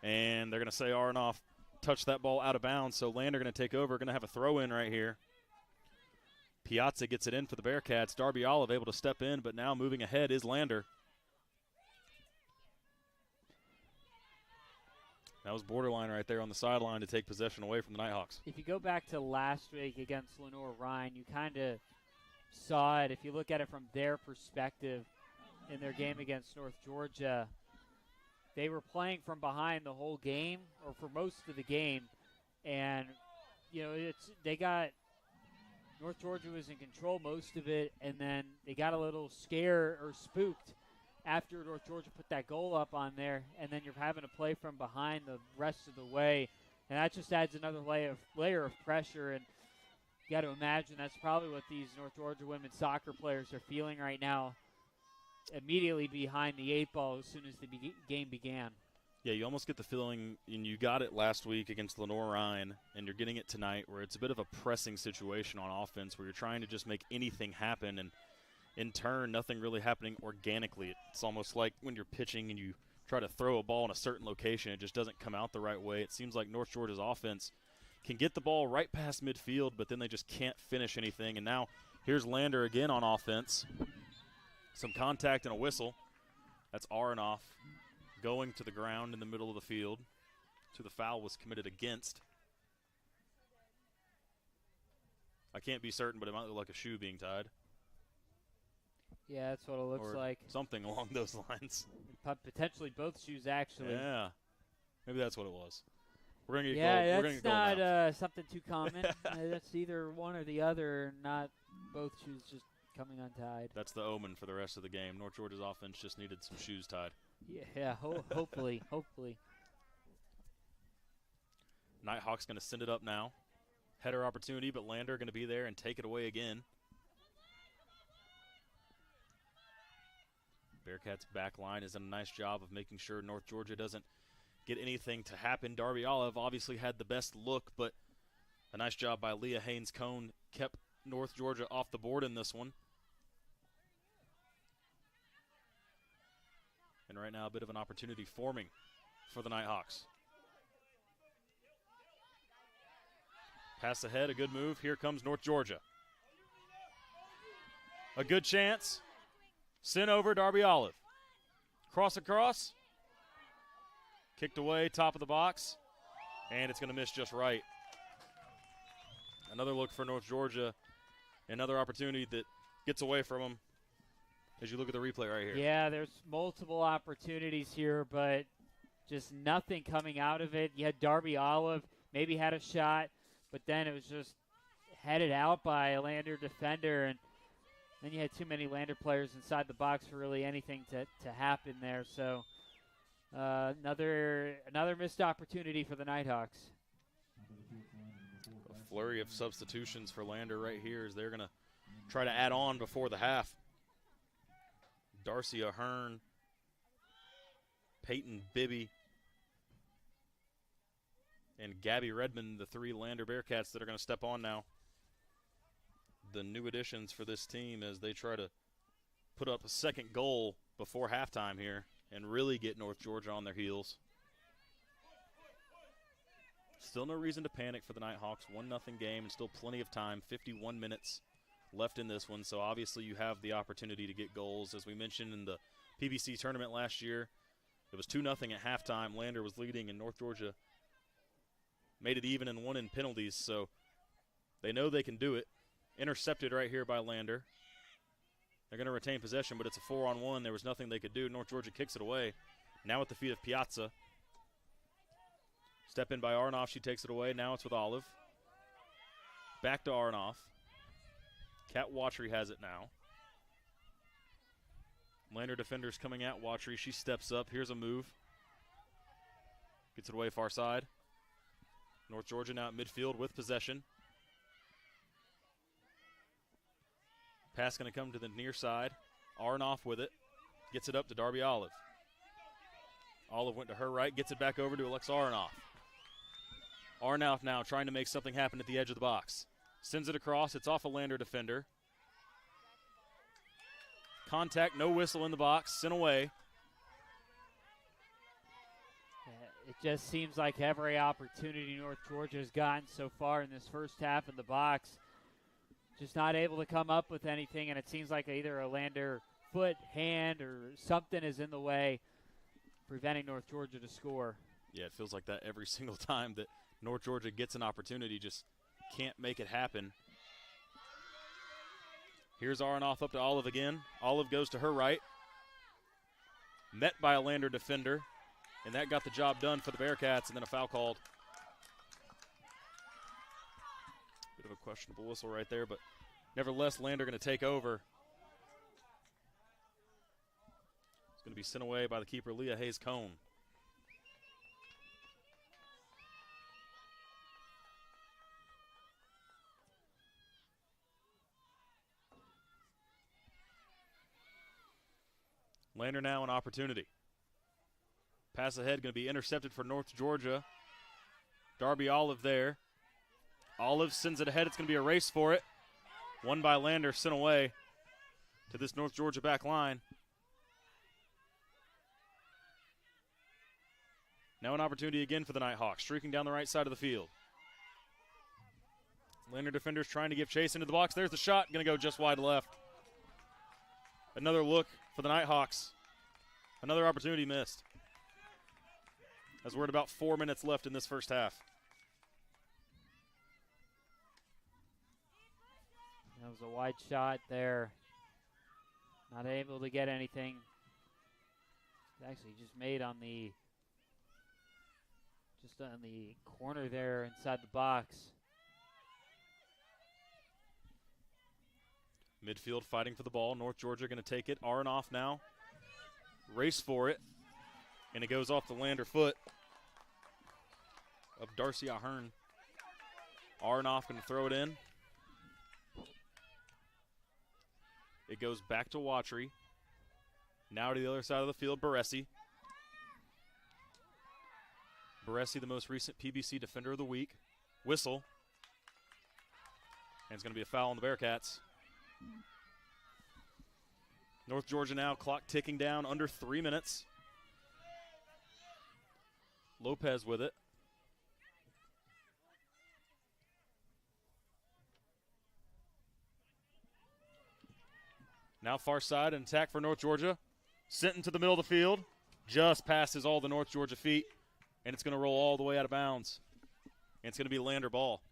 And they're going to say Aronoff touched that ball out of bounds, so Lander going to take over, going to have a throw in right here. Piazza gets it in for the Bearcats. Darby Olive able to step in, but now moving ahead is Lander. That was borderline right there on the sideline to take possession away from the Nighthawks. If you go back to last week against Lenore Rhine, you kind of saw it. If you look at it from their perspective in their game against North Georgia, they were playing from behind the whole game, or for most of the game, and they got North Georgia was in control most of it, and then they got a little scared or spooked after North Georgia put that goal up on there, and then you're having to play from behind the rest of the way, and that just adds another layer of pressure. And you got to imagine that's probably what these North Georgia women's soccer players are feeling right now, immediately behind the 8 ball as soon as the game began. Yeah, you almost get the feeling, and you got it last week against Lenore Ryan, and you're getting it tonight, where it's a bit of a pressing situation on offense where you're trying to just make anything happen, and in turn, nothing really happening organically. It's almost like when you're pitching and you try to throw a ball in a certain location, it just doesn't come out the right way. It seems like North Georgia's offense can get the ball right past midfield, but then they just can't finish anything. And now here's Lander again on offense. Some contact and a whistle. That's Aronoff going to the ground in the middle of the field. So the foul was committed against. I can't be certain, but it might look like a shoe being tied. Yeah, that's what it looks like. Something along those lines. Potentially both shoes, actually. Yeah. Maybe that's what it was. We're going to get goal. We're that's not something too common. That's either one or the other, not both shoes just coming untied. That's the omen for the rest of the game. North Georgia's offense just needed some shoes tied. Yeah, hopefully. Nighthawk's going to send it up now. Header opportunity, but Lander going to be there and take it away again. Bearcats' back line has done a nice job of making sure North Georgia doesn't get anything to happen. Darby Olive obviously had the best look, but a nice job by Leah Haynes-Cone kept North Georgia off the board in this one. And right now, a bit of an opportunity forming for the Nighthawks. Pass ahead, a good move. Here comes North Georgia. A good chance. Sent over, Darby Olive. Cross across. Kicked away, top of the box. And it's going to miss just right. Another look for North Georgia. Another opportunity that gets away from them as you look at the replay right here. Yeah, there's multiple opportunities here, but just nothing coming out of it. You had Darby Olive, maybe had a shot, but then it was just headed out by a Lander defender, and then you had too many Lander players inside the box for really anything to happen there. So another missed opportunity for the Nighthawks. A flurry of substitutions for Lander right here as they're going to try to add on before the half. Darcy Ahern, Peyton Bibby, and Gabby Redmond, the three Lander Bearcats that are going to step on now. The new additions for this team as they try to put up a second goal before halftime here and really get North Georgia on their heels. Still no reason to panic for the Nighthawks. 1-0 game and still plenty of time. 51 minutes left in this one, so obviously you have the opportunity to get goals. As we mentioned in the PBC tournament last year, it was 2-0 at halftime. Lander was leading, and North Georgia made it even and won in penalties, so they know they can do it. Intercepted right here by Lander. They're going to retain possession, but it's a 4-on-1. There was nothing they could do. North Georgia kicks it away. Now at the feet of Piazza. Step in by Aronoff. She takes it away. Now it's with Olive. Back to Aronoff. Kat Watry has it now. Lander defenders coming at Watry. She steps up. Here's a move. Gets it away far side. North Georgia now at midfield with possession. Pass going to come to the near side. Aronoff with it. Gets it up to Darby Olive. Olive went to her right. Gets it back over to Alexa Aronoff. Aronoff now trying to make something happen at the edge of the box. Sends it across. It's off a Lander defender. Contact, no whistle in the box. Sent away. It just seems like every opportunity North Georgia has gotten so far in this first half in the box, just not able to come up with anything, and it seems like either a Lander foot, hand, or something is in the way, preventing North Georgia to score. Yeah, it feels like that every single time that North Georgia gets an opportunity, just can't make it happen. Here's Aronoff up to Olive again. Olive goes to her right. Met by a Lander defender, and that got the job done for the Bearcats, and then a foul called. Bit of a questionable whistle right there, but nevertheless, Lander going to take over. It's going to be sent away by the keeper, Leah Hayes-Cone. Lander now an opportunity. Pass ahead going to be intercepted for North Georgia. Darby Olive there. Olive sends it ahead. It's going to be a race for it. Won by Lander, sent away to this North Georgia back line. Now an opportunity again for the Nighthawks, streaking down the right side of the field. Lander defenders trying to give chase into the box. There's the shot, going to go just wide left. Another look for the Nighthawks. Another opportunity missed. As we're at about 4 minutes left in this first half. That was a wide shot there. Not able to get anything. Actually just made on the corner there inside the box. Midfield fighting for the ball. North Georgia going to take it. Aronoff now. Race for it. And it goes off the Lander foot of Darcy Ahern. Aronoff going to throw it in. It goes back to Watry. Now to the other side of the field, Baresi. Baresi, the most recent PBC Defender of the Week. Whistle. And it's going to be a foul on the Bearcats. North Georgia now, clock ticking down, under 3 minutes. Lopez with it. Now far side, an attack for North Georgia. Sent into the middle of the field. Just passes all the North Georgia feet. And it's going to roll all the way out of bounds. And it's going to be Lander ball.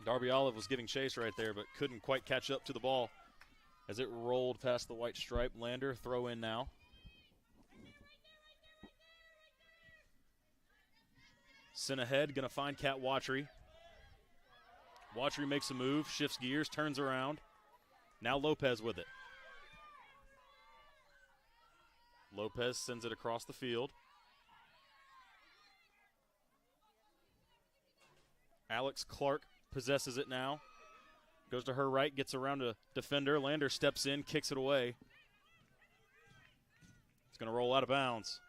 Darby Olive was giving chase right there, but couldn't quite catch up to the ball as it rolled past the white stripe. Lander, throw in now. Sent ahead, going to find Kat Watry. Watry makes a move, shifts gears, turns around. Now Lopez with it. Lopez sends it across the field. Alex Clark possesses it now. Goes to her right, gets around a defender. Lander steps in, kicks it away. It's going to roll out of bounds.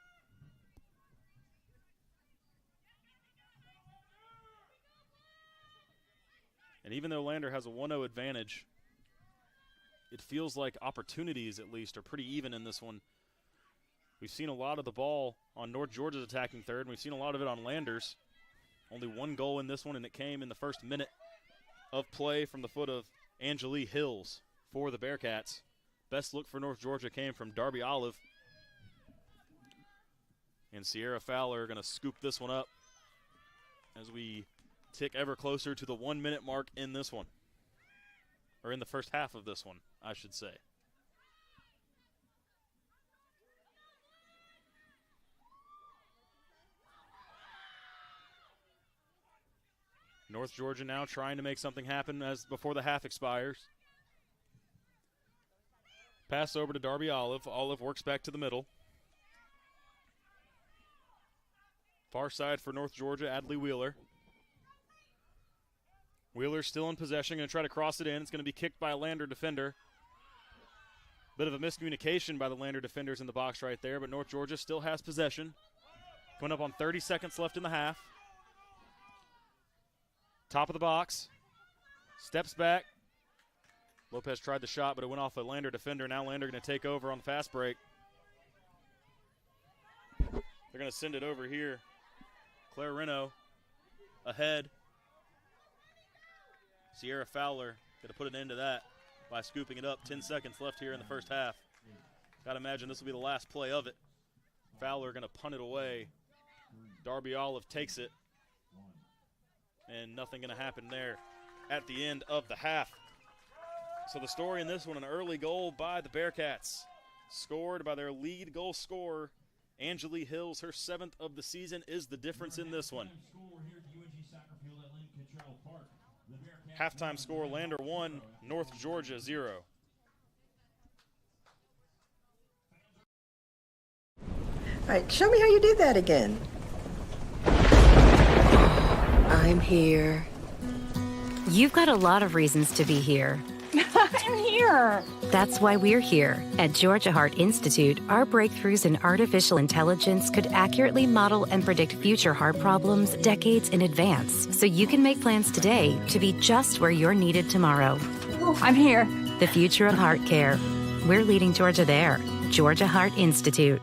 And even though Lander has a 1-0 advantage, it feels like opportunities, at least, are pretty even in this one. We've seen a lot of the ball on North Georgia's attacking third, and we've seen a lot of it on Lander's. Only one goal in this one, and it came in the first minute of play from the foot of Angeli Hills for the Bearcats. Best look for North Georgia came from Darby Olive. And Sierra Fowler going to scoop this one up as we tick ever closer to the 1 minute mark in this one. Or in the first half of this one, I should say. North Georgia now trying to make something happen as before the half expires. Pass over to Darby Olive. Olive works back to the middle. Far side for North Georgia, Adley Wheeler. Wheeler still in possession, going to try to cross it in. It's going to be kicked by a Lander defender. Bit of a miscommunication by the Lander defenders in the box right there, but North Georgia still has possession. Coming up on 30 seconds left in the half. Top of the box. Steps back. Lopez tried the shot, but it went off a Lander defender. Now Lander going to take over on the fast break. They're going to send it over here. Claire Reno ahead. Sierra Fowler going to put an end to that by scooping it up. 10 seconds left here in the first half. Got to imagine this will be the last play of it. Fowler going to punt it away. Darby Olive takes it. And nothing going to happen there at the end of the half. So the story in this one, an early goal by the Bearcats. Scored by their lead goal scorer, Angeli Hills. Her 7th of the season is the difference in this one. Halftime score, Lander 1, North Georgia 0. All right, show me how you did that again. I'm here. You've got a lot of reasons to be here. I'm here here. That's why we're here. At Georgia Heart Institute, our breakthroughs in artificial intelligence could accurately model and predict future heart problems decades in advance, so you can make plans today to be just where you're needed tomorrow. Oh, I'm here. The future of heart care. We're leading Georgia there. Georgia Heart Institute.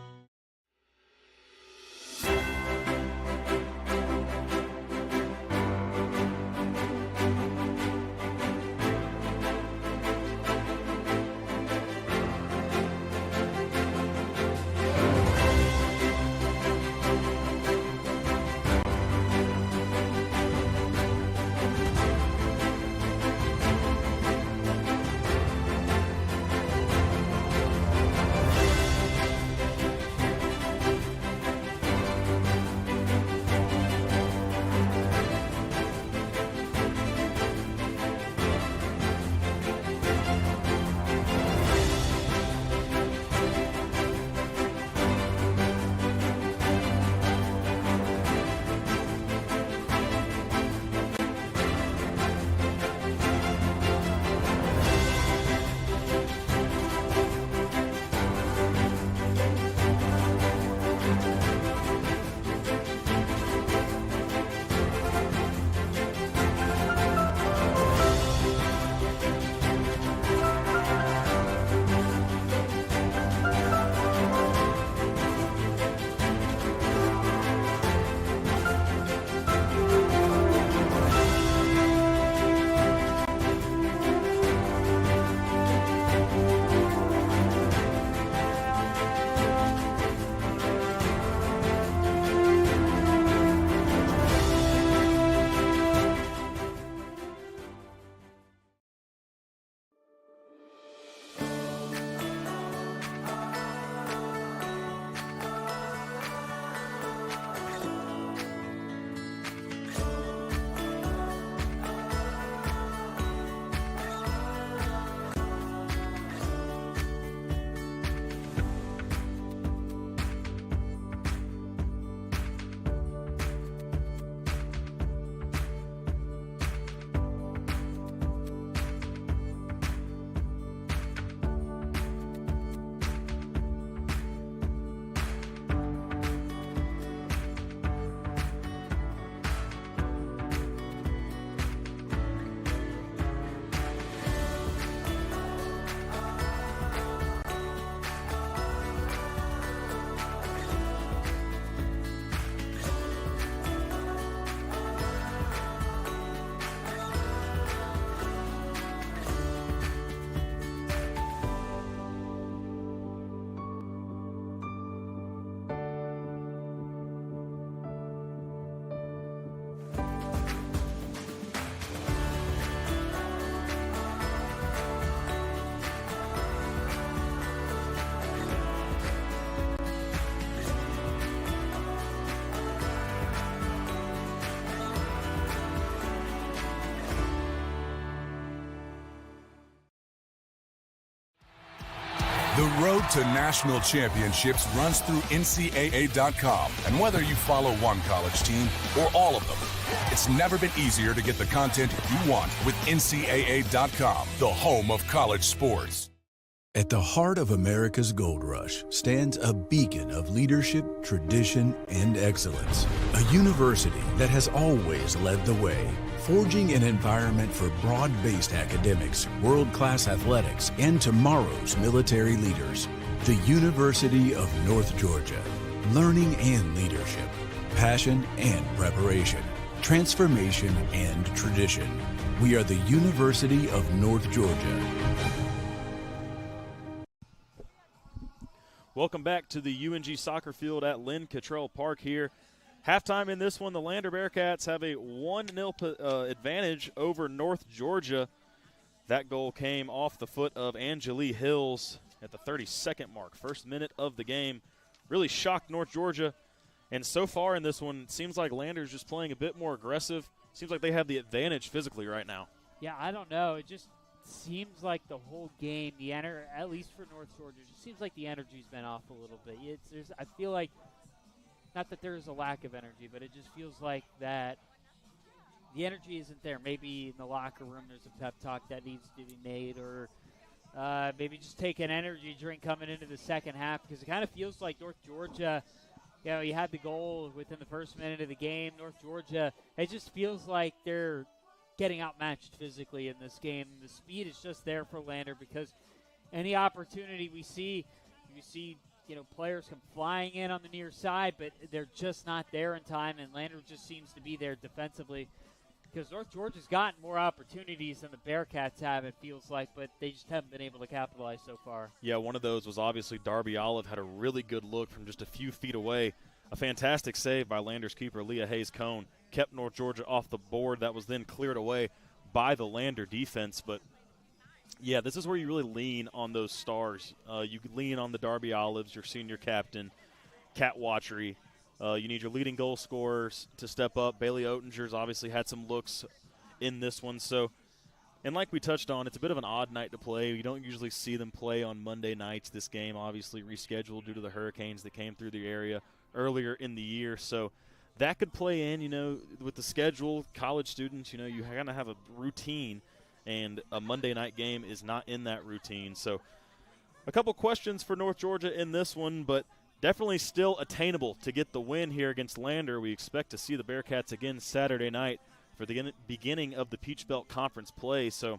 The road to national championships runs through NCAA.com. And whether you follow one college team or all of them, it's never been easier to get the content you want with NCAA.com, the home of college sports. At the heart of America's gold rush stands a beacon of leadership, tradition, and excellence. A university that has always led the way, forging an environment for broad-based academics, world-class athletics, and tomorrow's military leaders. The University of North Georgia. Learning and leadership, passion and preparation, transformation and tradition. We are the University of North Georgia. Welcome back to the UNG soccer field at Lynn Cottrell Park here. Halftime in this one, the Lander Bearcats have a 1-0 advantage over North Georgia. That goal came off the foot of Angeli Hills at the 32nd mark, first minute of the game. Really shocked North Georgia. And so far in this one, it seems like Lander's just playing a bit more aggressive. Seems like they have the advantage physically right now. Yeah, I don't know. It just seems like the whole game, at least for North Georgia, it just seems like the energy's been off a little bit. I feel like, not that there's a lack of energy, but it just feels like that the energy isn't there. Maybe in the locker room there's a pep talk that needs to be made, or maybe just take an energy drink coming into the second half, because it kind of feels like North Georgia, you had the goal within the first minute of the game. North Georgia, it just feels like they're getting outmatched physically in this game. The speed is just there for Lander, because any opportunity we see, players come flying in on the near side, but they're just not there in time, and Lander just seems to be there defensively, because North Georgia's gotten more opportunities than the Bearcats have, it feels like, but they just haven't been able to capitalize so far. Yeah, one of those was obviously Darby Olive had a really good look from just a few feet away. A fantastic save by Lander's keeper, Leah Hayes-Cone, kept North Georgia off the board. That was then cleared away by the Lander defense. But, yeah, this is where you really lean on those stars. You could lean on the Darby Olives, your senior captain, Kat Watchery. You need your leading goal scorers to step up. Bailey Oettinger's obviously had some looks in this one. So, and like we touched on, it's a bit of an odd night to play. You don't usually see them play on Monday nights. This game obviously rescheduled due to the hurricanes that came through the area earlier in the year. So that could play in, with the schedule. College students, you kind of have a routine, and a Monday night game is not in that routine. So a couple questions for North Georgia in this one, but definitely still attainable to get the win here against Lander. We expect to see the Bearcats again Saturday night for the beginning of the Peach Belt Conference play. So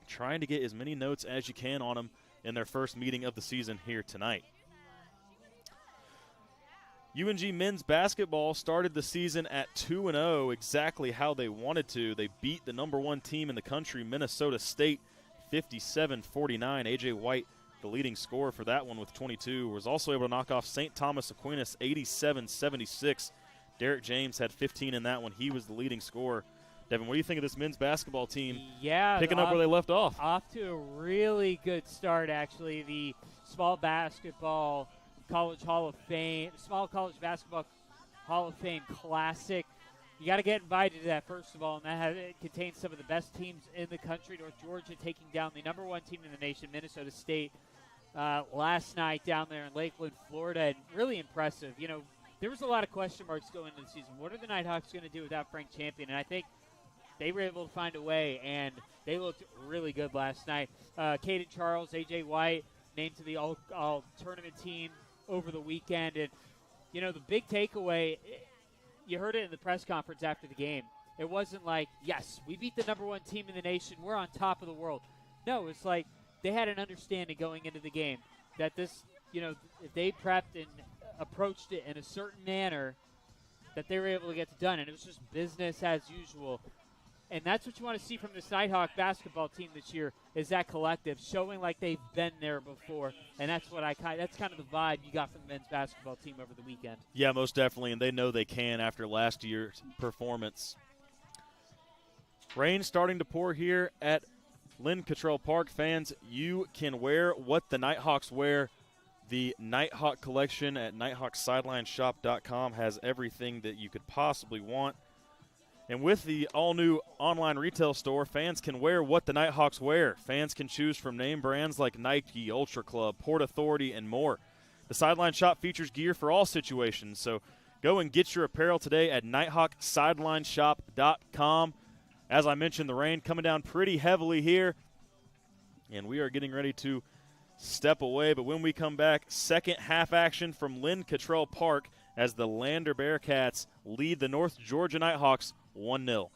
trying to get as many notes as you can on them in their first meeting of the season here tonight. UNG men's basketball started the season at 2-0, exactly how they wanted to. They beat the number one team in the country, Minnesota State, 57-49. A.J. White, the leading scorer for that one with 22, was also able to knock off St. Thomas Aquinas 87-76. Derek James had 15 in that one. He was the leading scorer. Devin, what do you think of this men's basketball team picking up where they left off? Off to a really good start, actually. The Small Basketball College Hall of Fame, Small College Basketball Hall of Fame Classic. You got to get invited to that, first of all, and it contains some of the best teams in the country. North Georgia taking down the number one team in the nation, Minnesota State, last night down there in Lakeland, Florida, and really impressive. There was a lot of question marks going into the season. What are the Nighthawks going to do without Frank Champion? And I think they were able to find a way, and they looked really good last night. Caden Charles, A.J. White, named to the all-tournament team over the weekend. And, the big takeaway, you heard it in the press conference after the game. It wasn't like, yes, we beat the number one team in the nation, we're on top of the world. No, it's like they had an understanding going into the game that this, if they prepped and approached it in a certain manner, that they were able to get it done. And it was just business as usual. And that's what you want to see from this Nighthawk basketball team this year, is that collective, showing like they've been there before. And that's that's kind of the vibe you got from the men's basketball team over the weekend. Yeah, most definitely, and they know they can after last year's performance. Rain starting to pour here at Lynn Cottrell Park. Fans, you can wear what the Nighthawks wear. The Nighthawk collection at nighthawksidelinesshop.com has everything that you could possibly want. And with the all-new online retail store, fans can wear what the Nighthawks wear. Fans can choose from name brands like Nike, Ultra Club, Port Authority, and more. The Sideline Shop features gear for all situations, so go and get your apparel today at nighthawksidelinesshop.com. As I mentioned, the rain coming down pretty heavily here, and we are getting ready to step away. But when we come back, second half action from Lynn Cottrell Park as the Lander Bearcats lead the North Georgia Nighthawks 1-0.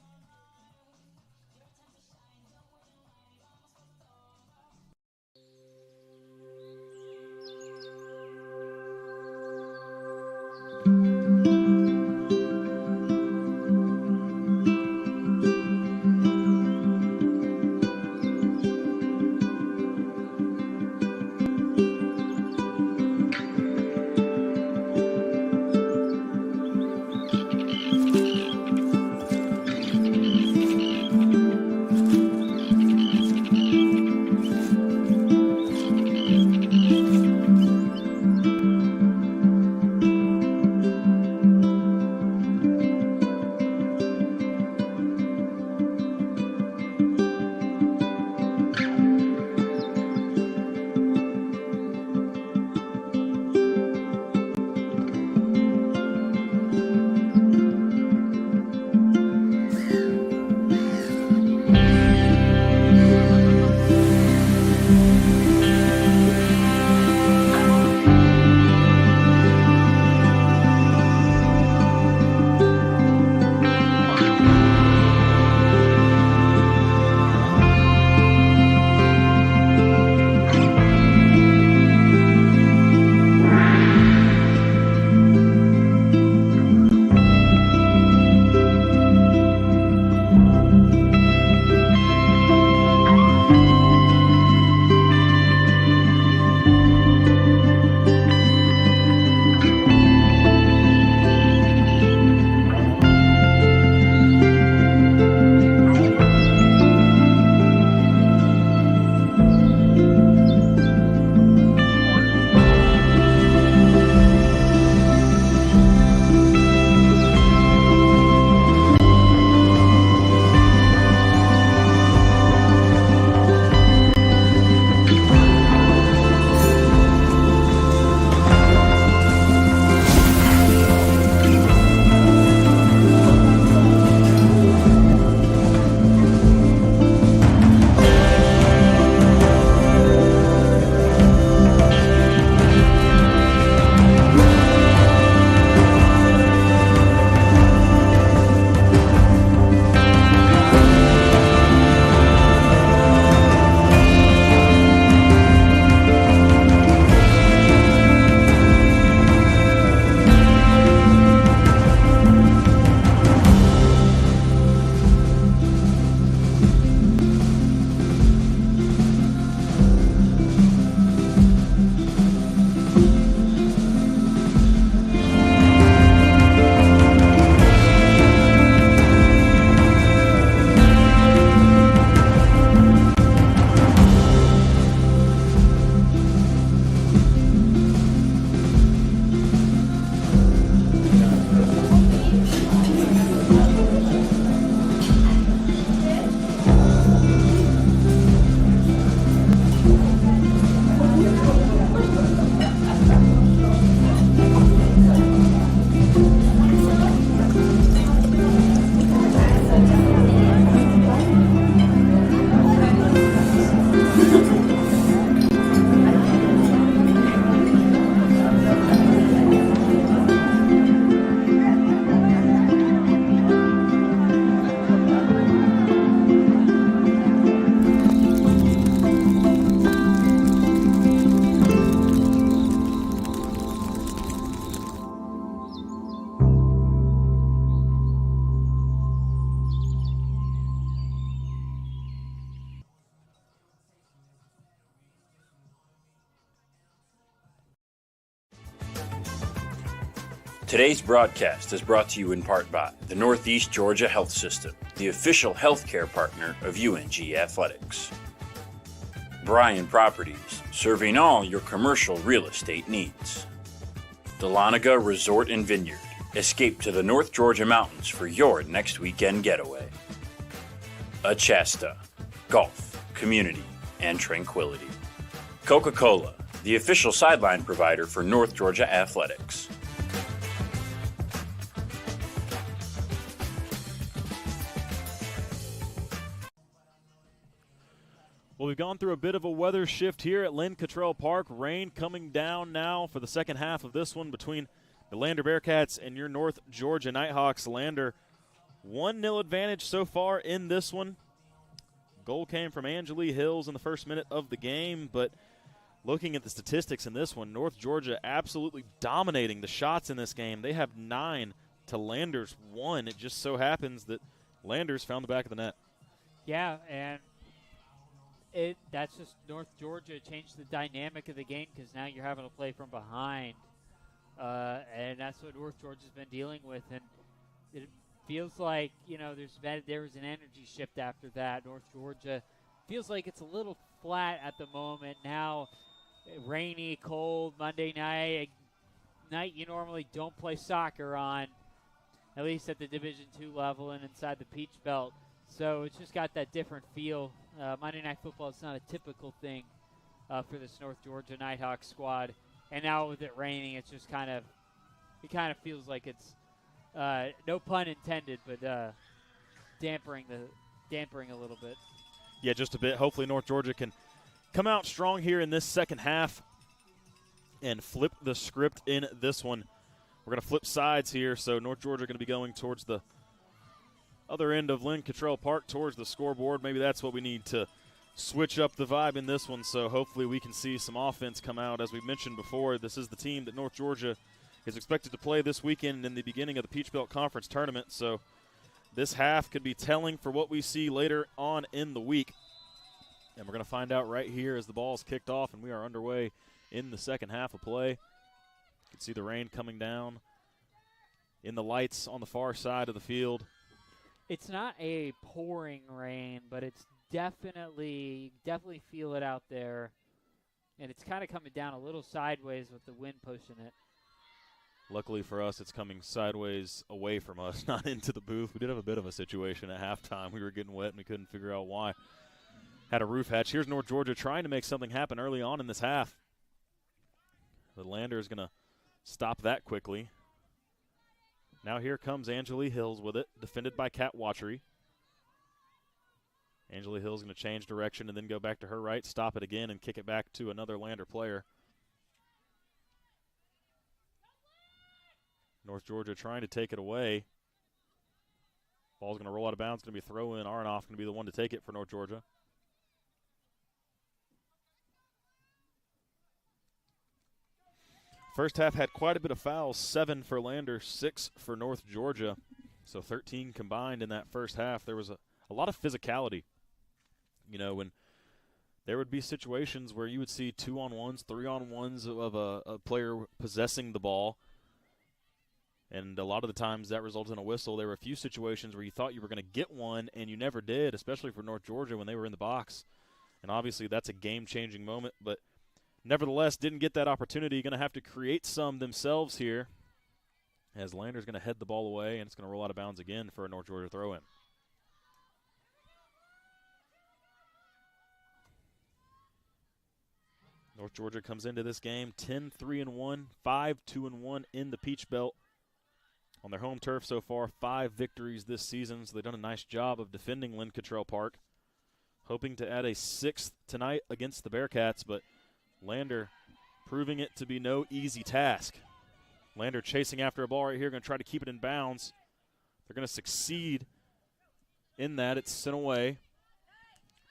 Today's broadcast is brought to you in part by the Northeast Georgia Health System, the official healthcare partner of UNG Athletics. Bryan Properties, serving all your commercial real estate needs. Dahlonega Resort and Vineyard, escape to the North Georgia mountains for your next weekend getaway. Achasta, golf, community, and tranquility. Coca-Cola, the official sideline provider for North Georgia Athletics. Well, we've gone through a bit of a weather shift here at Lynn Cottrell Park. Rain coming down now for the second half of this one between the Lander Bearcats and your North Georgia Nighthawks. Lander 1-0 advantage so far in this one. Goal came from Angeli Hills in the first minute of the game, but looking at the statistics in this one, North Georgia absolutely dominating the shots in this game. They have 9 to Lander's 1. It just so happens that Landers found the back of the net. Yeah, and that's just North Georgia changed the dynamic of the game because now you're having to play from behind. And that's what North Georgia's been dealing with. And it feels like, there was an energy shift after that. North Georgia feels like it's a little flat at the moment. Now, rainy, cold, Monday night, a night you normally don't play soccer on, at least at the Division II level and inside the Peach Belt. So it's just got that different feel. Monday Night Football is not a typical thing for this North Georgia Nighthawks squad. And now with it raining, it's just kind of feels like it's, no pun intended, but dampering a little bit. Yeah, just a bit. Hopefully North Georgia can come out strong here in this second half and flip the script in this one. We're going to flip sides here, so North Georgia going to be going towards the other end of Lynn Cottrell Park towards the scoreboard. Maybe that's what we need to switch up the vibe in this one, so hopefully we can see some offense come out. As we mentioned before, this is the team that North Georgia is expected to play this weekend in the beginning of the Peach Belt Conference Tournament, so this half could be telling for what we see later on in the week. And we're going to find out right here as the ball is kicked off and we are underway in the second half of play. You can see the rain coming down in the lights on the far side of the field. It's not a pouring rain, but it's definitely feel it out there. And it's kind of coming down a little sideways with the wind pushing it. Luckily for us, it's coming sideways away from us, not into the booth. We did have a bit of a situation at halftime. We were getting wet and we couldn't figure out why. Had a roof hatch. Here's North Georgia trying to make something happen early on in this half. The Lander is going to stop that quickly. Now here comes Angeli Hills with it, defended by Kat Watchery. Angeli Hills going to change direction and then go back to her right, stop it again, and kick it back to another Lander player. North Georgia trying to take it away. Ball's going to roll out of bounds. Going to be a throw in. Aronoff going to be the one to take it for North Georgia. First half had quite a bit of fouls, 7 for Lander, 6 for North Georgia. So 13 combined in that first half. There was a lot of physicality. When there would be situations where you would see 2-on-1s, 3-on-1s of a player possessing the ball. And a lot of the times that resulted in a whistle. There were a few situations where you thought you were going to get one and you never did, especially for North Georgia when they were in the box. And obviously that's a game-changing moment, but nevertheless, didn't get that opportunity. Going to have to create some themselves here as Lander's going to head the ball away, and it's going to roll out of bounds again for a North Georgia throw-in. North Georgia comes into this game 10-3-1, 5-2-1 in the Peach Belt. On their home turf so far, 5 victories this season, so they've done a nice job of defending Lynn Cottrell Park. Hoping to add a 6th tonight against the Bearcats, but Lander proving it to be no easy task. Lander chasing after a ball right here, going to try to keep it in bounds. They're going to succeed in that. It's sent away.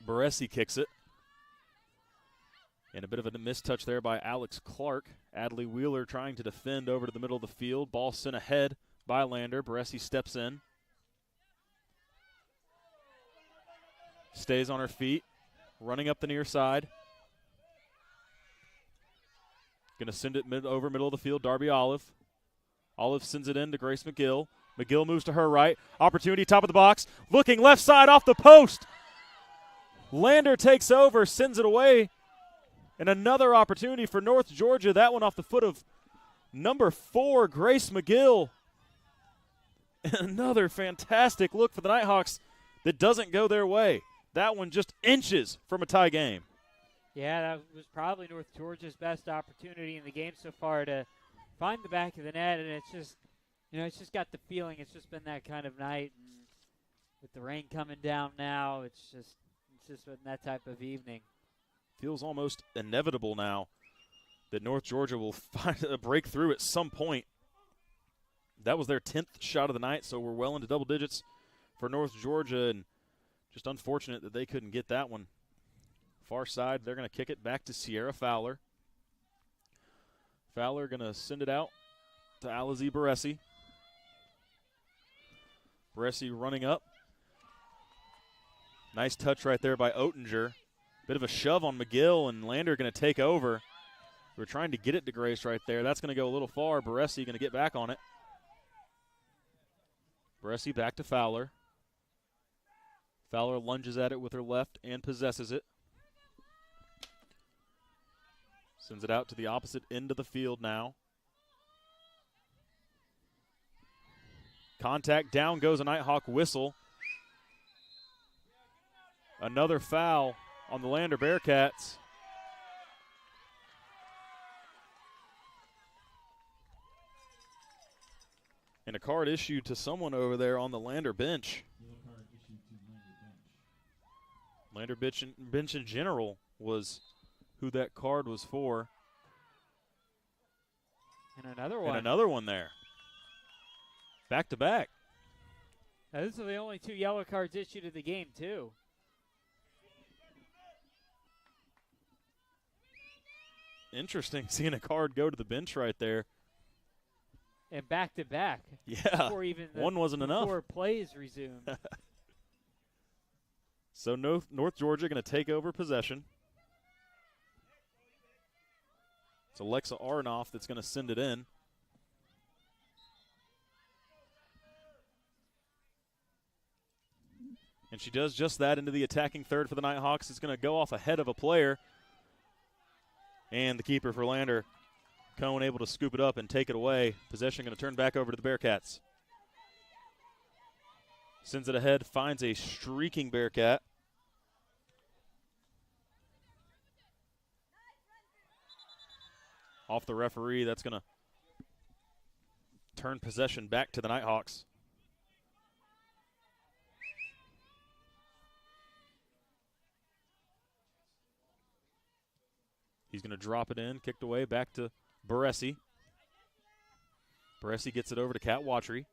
Baresi kicks it. And a bit of a mistouch there by Alex Clark. Adley Wheeler trying to defend over to the middle of the field. Ball sent ahead by Lander. Baresi steps in. Stays on her feet. Running up the near side. Going to send it over middle of the field. Darby Olive. Olive sends it in to Grace McGill. McGill moves to her right. Opportunity, top of the box. Looking left side off the post. Lander takes over, sends it away. And another opportunity for North Georgia. That one off the foot of number 4, Grace McGill. And another fantastic look for the Nighthawks that doesn't go their way. That one just inches from a tie game. Yeah, that was probably North Georgia's best opportunity in the game so far to find the back of the net, and it's just, it's just got the feeling it's just been that kind of night. And with the rain coming down now, it's just been that type of evening. Feels almost inevitable now that North Georgia will find a breakthrough at some point. That was their 10th shot of the night, so we're well into double digits for North Georgia, and just unfortunate that they couldn't get that one. Far side, they're going to kick it back to Sierra Fowler. Fowler going to send it out to Alize Baresi. Baresi running up. Nice touch right there by Oettinger. Bit of a shove on McGill, and Lander going to take over. We're trying to get it to Grace right there. That's going to go a little far. Baresi going to get back on it. Baresi back to Fowler. Fowler lunges at it with her left and possesses it. Sends it out to the opposite end of the field now. Contact, down goes a Nighthawk whistle. Another foul on the Lander Bearcats. And a card issued to someone over there on the Lander bench. Lander bench in general was who that card was for. And another one. And another one there. Back to back. Now, these are the only 2 yellow cards issued in the game, too. Interesting seeing a card go to the bench right there. And back to back. Yeah. One wasn't enough. Before plays resumed. So North Georgia going to take over possession. It's Alexa Aronoff that's going to send it in. And she does just that into the attacking third for the Nighthawks. It's going to go off ahead of a player. And the keeper for Lander, Cohen, able to scoop it up and take it away. Possession going to turn back over to the Bearcats. Sends it ahead, finds a streaking Bearcat. Off the referee, that's going to turn possession back to the Nighthawks. He's going to drop it in, kicked away, back to Baresi. Baresi gets it over to Kat Watry.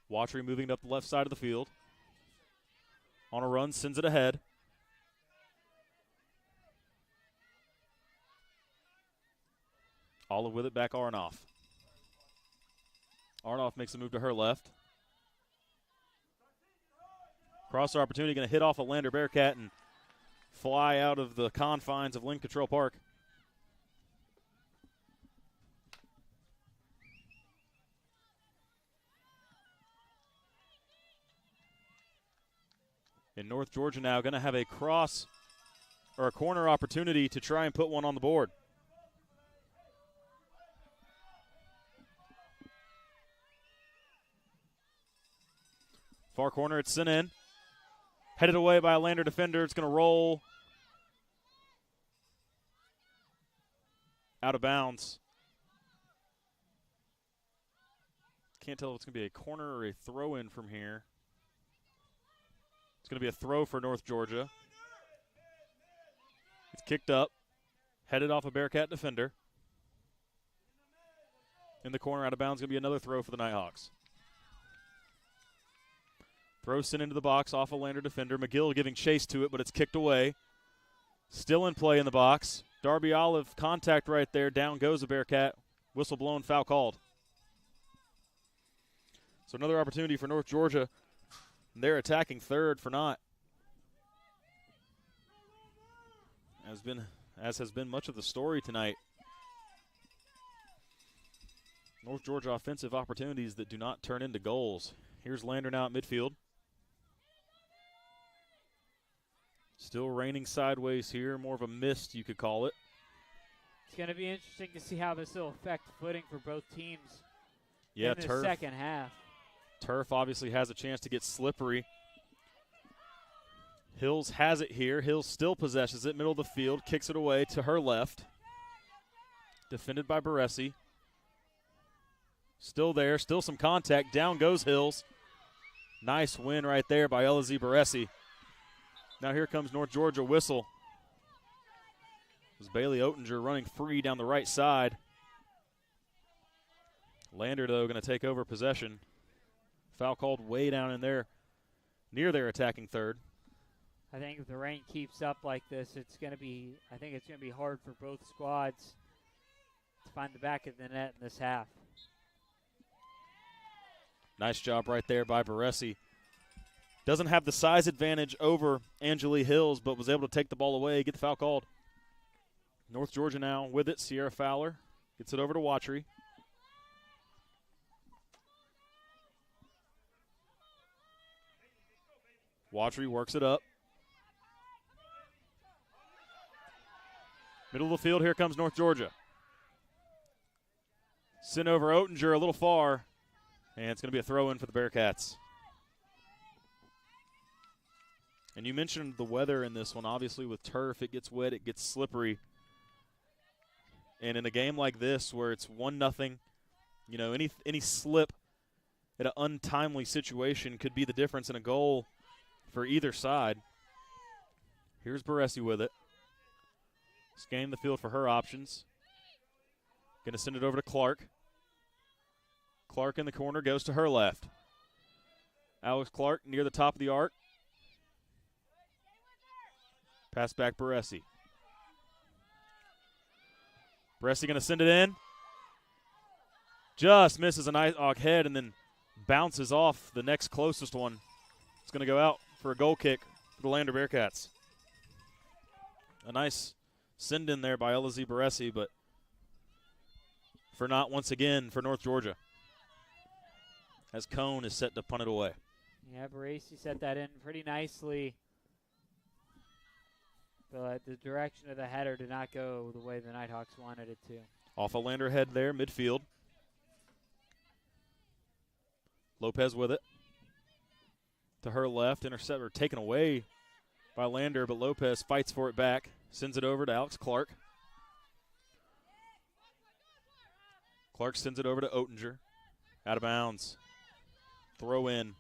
Watry moving up the left side of the field. On a run, sends it ahead. Olive with it, back Aronoff. Aronoff makes a move to her left. Crosser opportunity, going to hit off a Lander Bearcat and fly out of the confines of Lynn Cottrell Park. And North Georgia now going to have a cross or a corner opportunity to try and put one on the board. Far corner, it's sent in. Headed away by a Lander defender. It's going to roll out of bounds. Can't tell if it's going to be a corner or a throw-in from here. It's going to be a throw for North Georgia. It's kicked up. Headed off a Bearcat defender. In the corner, out of bounds, going to be another throw for the Nighthawks. Throw sent into the box off a Lander defender. McGill giving chase to it, but it's kicked away. Still in play in the box. Darby Olive, contact right there. Down goes the Bearcat. Whistle blown, foul called. So another opportunity for North Georgia. They're attacking third for naught. As has been much of the story tonight. North Georgia offensive opportunities that do not turn into goals. Here's Lander now at midfield. Still raining sideways here, more of a mist you could call it. It's going to be interesting to see how this will affect footing for both teams in the second half. Turf obviously has a chance to get slippery. Hills has it here. Hills still possesses it, middle of the field, kicks it away to her left. Defended by Baresi. Still there, still some contact. Down goes Hills. Nice win right there by Elizy Baresi. Now here comes North Georgia whistle. It was Bailey Oettinger running free down the right side. Lander, though, going to take over possession. Foul called way down in there, near their attacking third. I think if the rain keeps up like this, it's going to be hard for both squads to find the back of the net in this half. Nice job right there by Baresi. Doesn't have the size advantage over Angeli Hills, but was able to take the ball away, get the foul called. North Georgia now with it. Sierra Fowler gets it over to Watry. Watry works it up. Middle of the field, here comes North Georgia. Sent over Oettinger a little far, and it's going to be a throw-in for the Bearcats. And you mentioned the weather in this one. Obviously, with turf, it gets wet, it gets slippery. And in a game like this where it's 1-0, you know, any slip at an untimely situation could be the difference in a goal for either side. Here's Baresi with it. Scanning the field for her options. Going to send it over to Clark. Clark in the corner, goes to her left. Alex Clark near the top of the arc. Pass back Baresi. Baresi going to send it in. Just misses a Nighthawk head and then bounces off the next closest one. It's going to go out for a goal kick for the Lander Bearcats. A nice send in there by Elizy Baresi, but for not once again for North Georgia, as Cone is set to punt it away. Yeah, Baresi set that in pretty nicely. But the direction of the header did not go the way the Nighthawks wanted it to. Off a Lander head there, midfield. Lopez with it. To her left, intercept or taken away by Lander, but Lopez fights for it back. Sends it over to Alex Clark. Clark sends it over to Oettinger. Out of bounds. Throw in.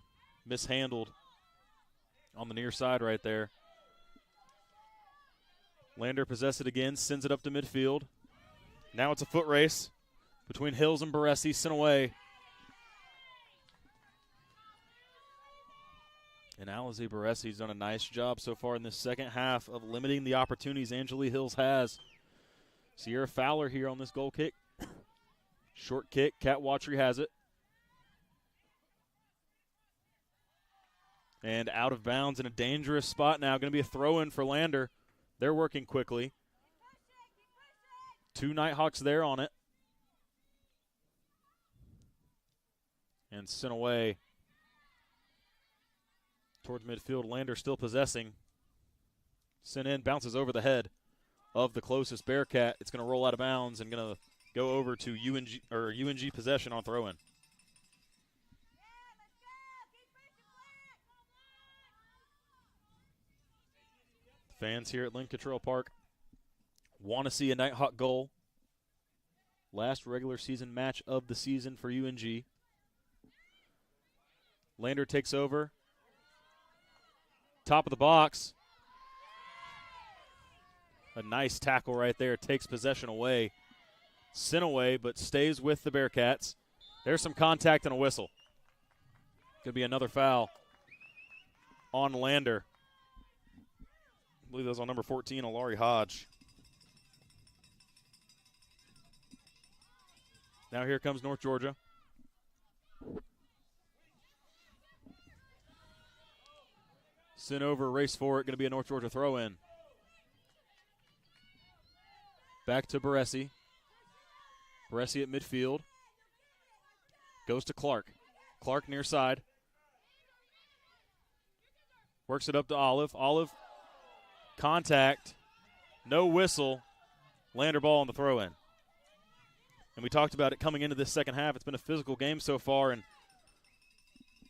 Mishandled on the near side right there. Lander possesses it again, sends it up to midfield. Now it's a foot race between Hills and Baresi, sent away. And Elizy Baresi's done a nice job so far in this second half of limiting the opportunities Angeli Hills has. Sierra Fowler here on this goal kick. Short kick, Kat Watry has it. And out of bounds in a dangerous spot now. Going to be a throw-in for Lander. They're working quickly. Two Nighthawks there on it. And sent away towards midfield. Lander still possessing. Sent in, bounces over the head of the closest Bearcat. It's going to roll out of bounds and going to go over to UNG possession on throw-in. Fans here at Lynn Cottrell Park want to see a Nighthawk goal. Last regular season match of the season for UNG. Lander takes over. Top of the box. A nice tackle right there. Takes possession away. Sent away, but stays with the Bearcats. There's some contact and a whistle. Could be another foul on Lander. I believe that was on number 14, Alari Hodge. Now here comes North Georgia. Sent over, race for it. Going to be a North Georgia throw-in. Back to Baresi. Baresi at midfield. Goes to Clark. Clark near side. Works it up to Olive. Olive, contact. No whistle. Lander ball on the throw-in. And we talked about it coming into this second half. It's been a physical game so far, and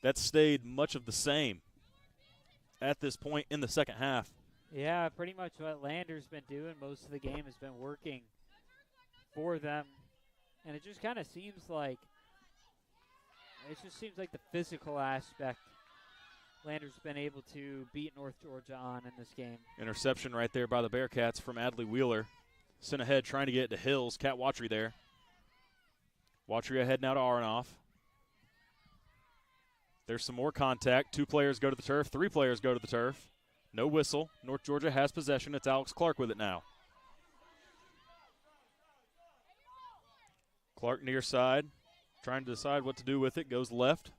that's stayed much of the same at this point in the second half. Yeah, pretty much what Lander's been doing most of the game has been working for them. And it just kind of seems like the physical aspect Lander's been able to beat North Georgia on in this game. Interception right there by the Bearcats from Adley Wheeler. Sent ahead trying to get it to Hills. Cat Watry there. Watry ahead now to Aronoff. There's some more contact. 2 players go to the turf. 3 players go to the turf. No whistle. North Georgia has possession. It's Alex Clark with it now. Clark near side. Trying to decide what to do with it. Goes left.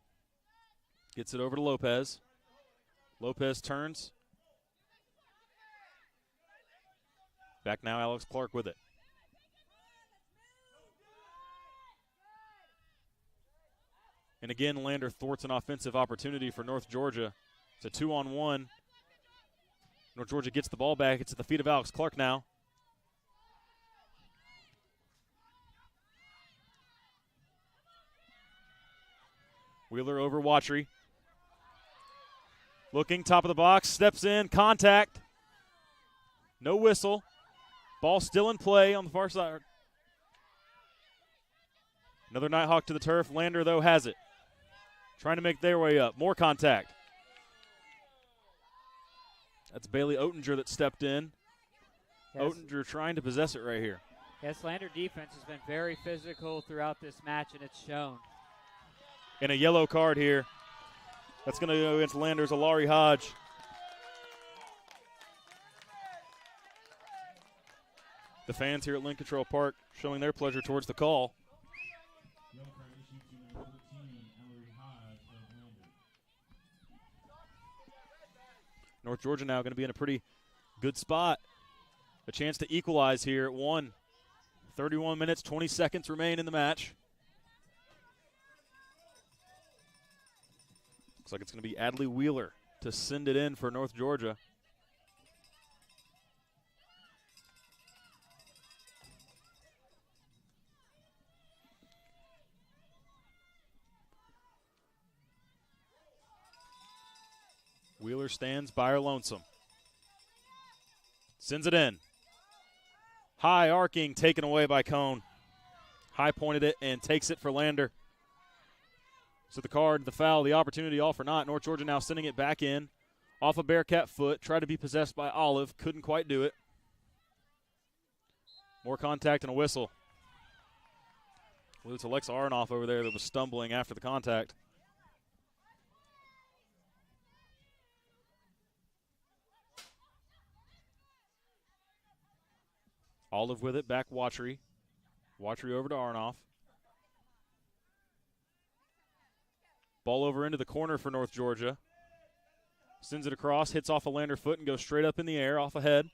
Gets it over to Lopez. Lopez turns. Back now, Alex Clark with it. And again, Lander thwarts an offensive opportunity for North Georgia. It's a 2-on-1. North Georgia gets the ball back. It's at the feet of Alex Clark now. Wheeler over Watry. Looking, top of the box, steps in, contact. No whistle. Ball still in play on the far side. Another Nighthawk to the turf. Lander, though, has it. Trying to make their way up. More contact. That's Bailey Oettinger that stepped in. Yes. Oettinger trying to possess it right here. Yes, Lander defense has been very physical throughout this match, and it's shown. And a yellow card here. That's going to go against Lander's Alari Hodge. The fans here at Lynn Control Park showing their pleasure towards the call. North Georgia now going to be in a pretty good spot. A chance to equalize here at 1. 31 minutes, 20 seconds remain in the match. Looks like it's going to be Adley Wheeler to send it in for North Georgia. Wheeler stands by her lonesome. Sends it in. High arcing, taken away by Cone. High pointed it and takes it for Lander. So the card, the foul, the opportunity, all for naught. North Georgia now sending it back in. Off a Bearcat foot. Tried to be possessed by Olive. Couldn't quite do it. More contact and a whistle. Well, it's Alexa Aronoff over there that was stumbling after the contact. Olive with it, back Watry. Watry over to Aronoff. Ball over into the corner for North Georgia. Sends it across, hits off a Lander foot and goes straight up in the air, off ahead.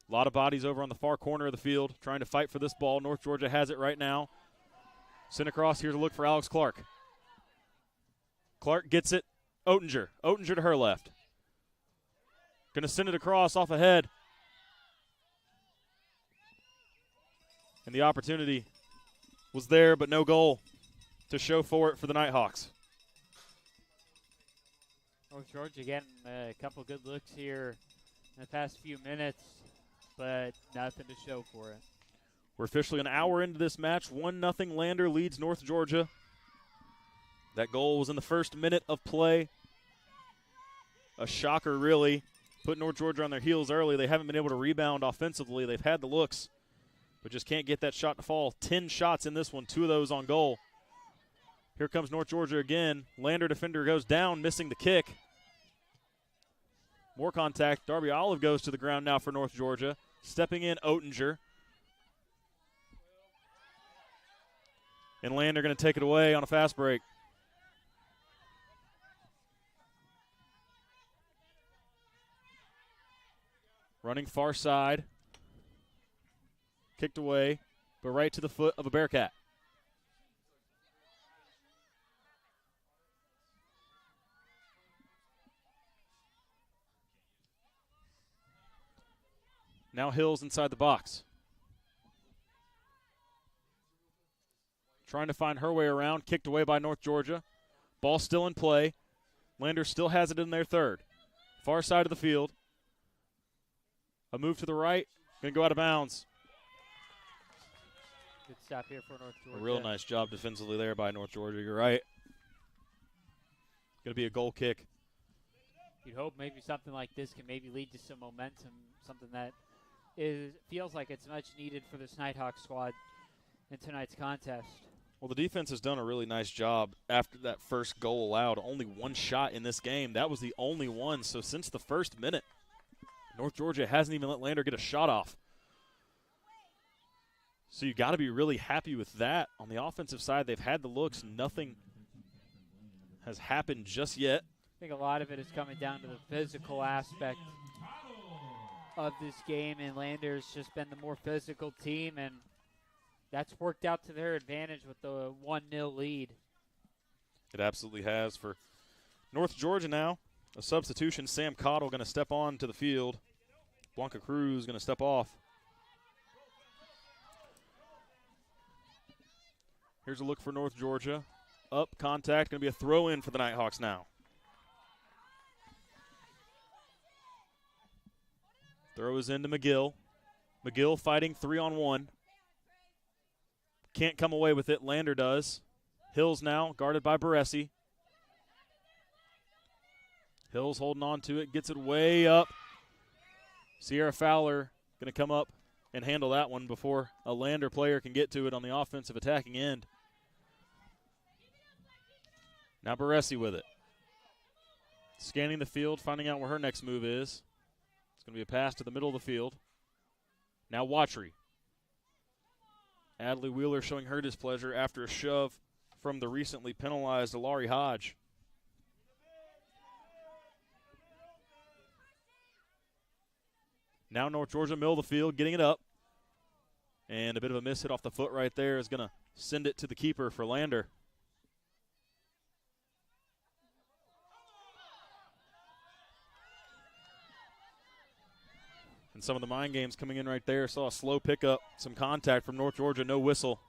A lot of bodies over on the far corner of the field trying to fight for this ball. North Georgia has it right now. Sent across here to look for Alex Clark. Clark gets it. Oettinger. Oettinger to her left. Going to send it across off ahead. And the opportunity was there, but no goal to show for it for the Nighthawks. North Georgia getting a couple good looks here in the past few minutes, but nothing to show for it. We're officially an hour into this match. 1-0 Lander leads North Georgia. That goal was in the first minute of play. A shocker, really. Put North Georgia on their heels early. They haven't been able to rebound offensively. They've had the looks, but just can't get that shot to fall. 10 shots in this one, 2 of those on goal. Here comes North Georgia again. Lander defender goes down, missing the kick. More contact. Darby Olive goes to the ground now for North Georgia. Stepping in, Oettinger. And Lander going to take it away on a fast break. Running far side. Kicked away. but right to the foot of a Bearcat. Now Hills inside the box. Trying to find her way around, kicked away by North Georgia. Ball still in play. Lander still has it in their third. Far side of the field. A move to the right, going to go out of bounds. Good stop here for North Georgia. A real nice job defensively there by North Georgia. You're right. Going to be a goal kick. You'd hope maybe something like this can maybe lead to some momentum, something that feels like it's much needed for this Nighthawk squad in tonight's contest. Well, the defense has done a really nice job after that first goal allowed. Only one shot in this game. That was the only one. So since the first minute, North Georgia hasn't even let Lander get a shot off. So you got to be really happy with that. On the offensive side, they've had the looks. Nothing has happened just yet. I think a lot of it is coming down to the physical aspect of this game, and Lander's just been the more physical team, and that's worked out to their advantage with the 1-0 lead. It absolutely has. For North Georgia now, a substitution. Sam Cottle going to step on to the field. Blanca Cruz going to step off. Here's a look for North Georgia. Up, contact, going to be a throw-in for the Nighthawks now. Throw is into McGill. McGill fighting 3-on-1. Can't come away with it. Lander does. Hills now guarded by Baresi. Hills holding on to it. Gets it way up. Sierra Fowler going to come up and handle that one before a Lander player can get to it on the offensive attacking end. Now Baresi with it. Scanning the field, finding out where her next move is. It's going to be a pass to the middle of the field. Now Watry. Adley Wheeler showing her displeasure after a shove from the recently penalized Alari Hodge. Now North Georgia, middle of the field, getting it up. And a bit of a miss hit off the foot right there is going to send it to the keeper for Lander. And some of the mind games coming in right there. Saw a slow pickup, some contact from North Georgia, no whistle.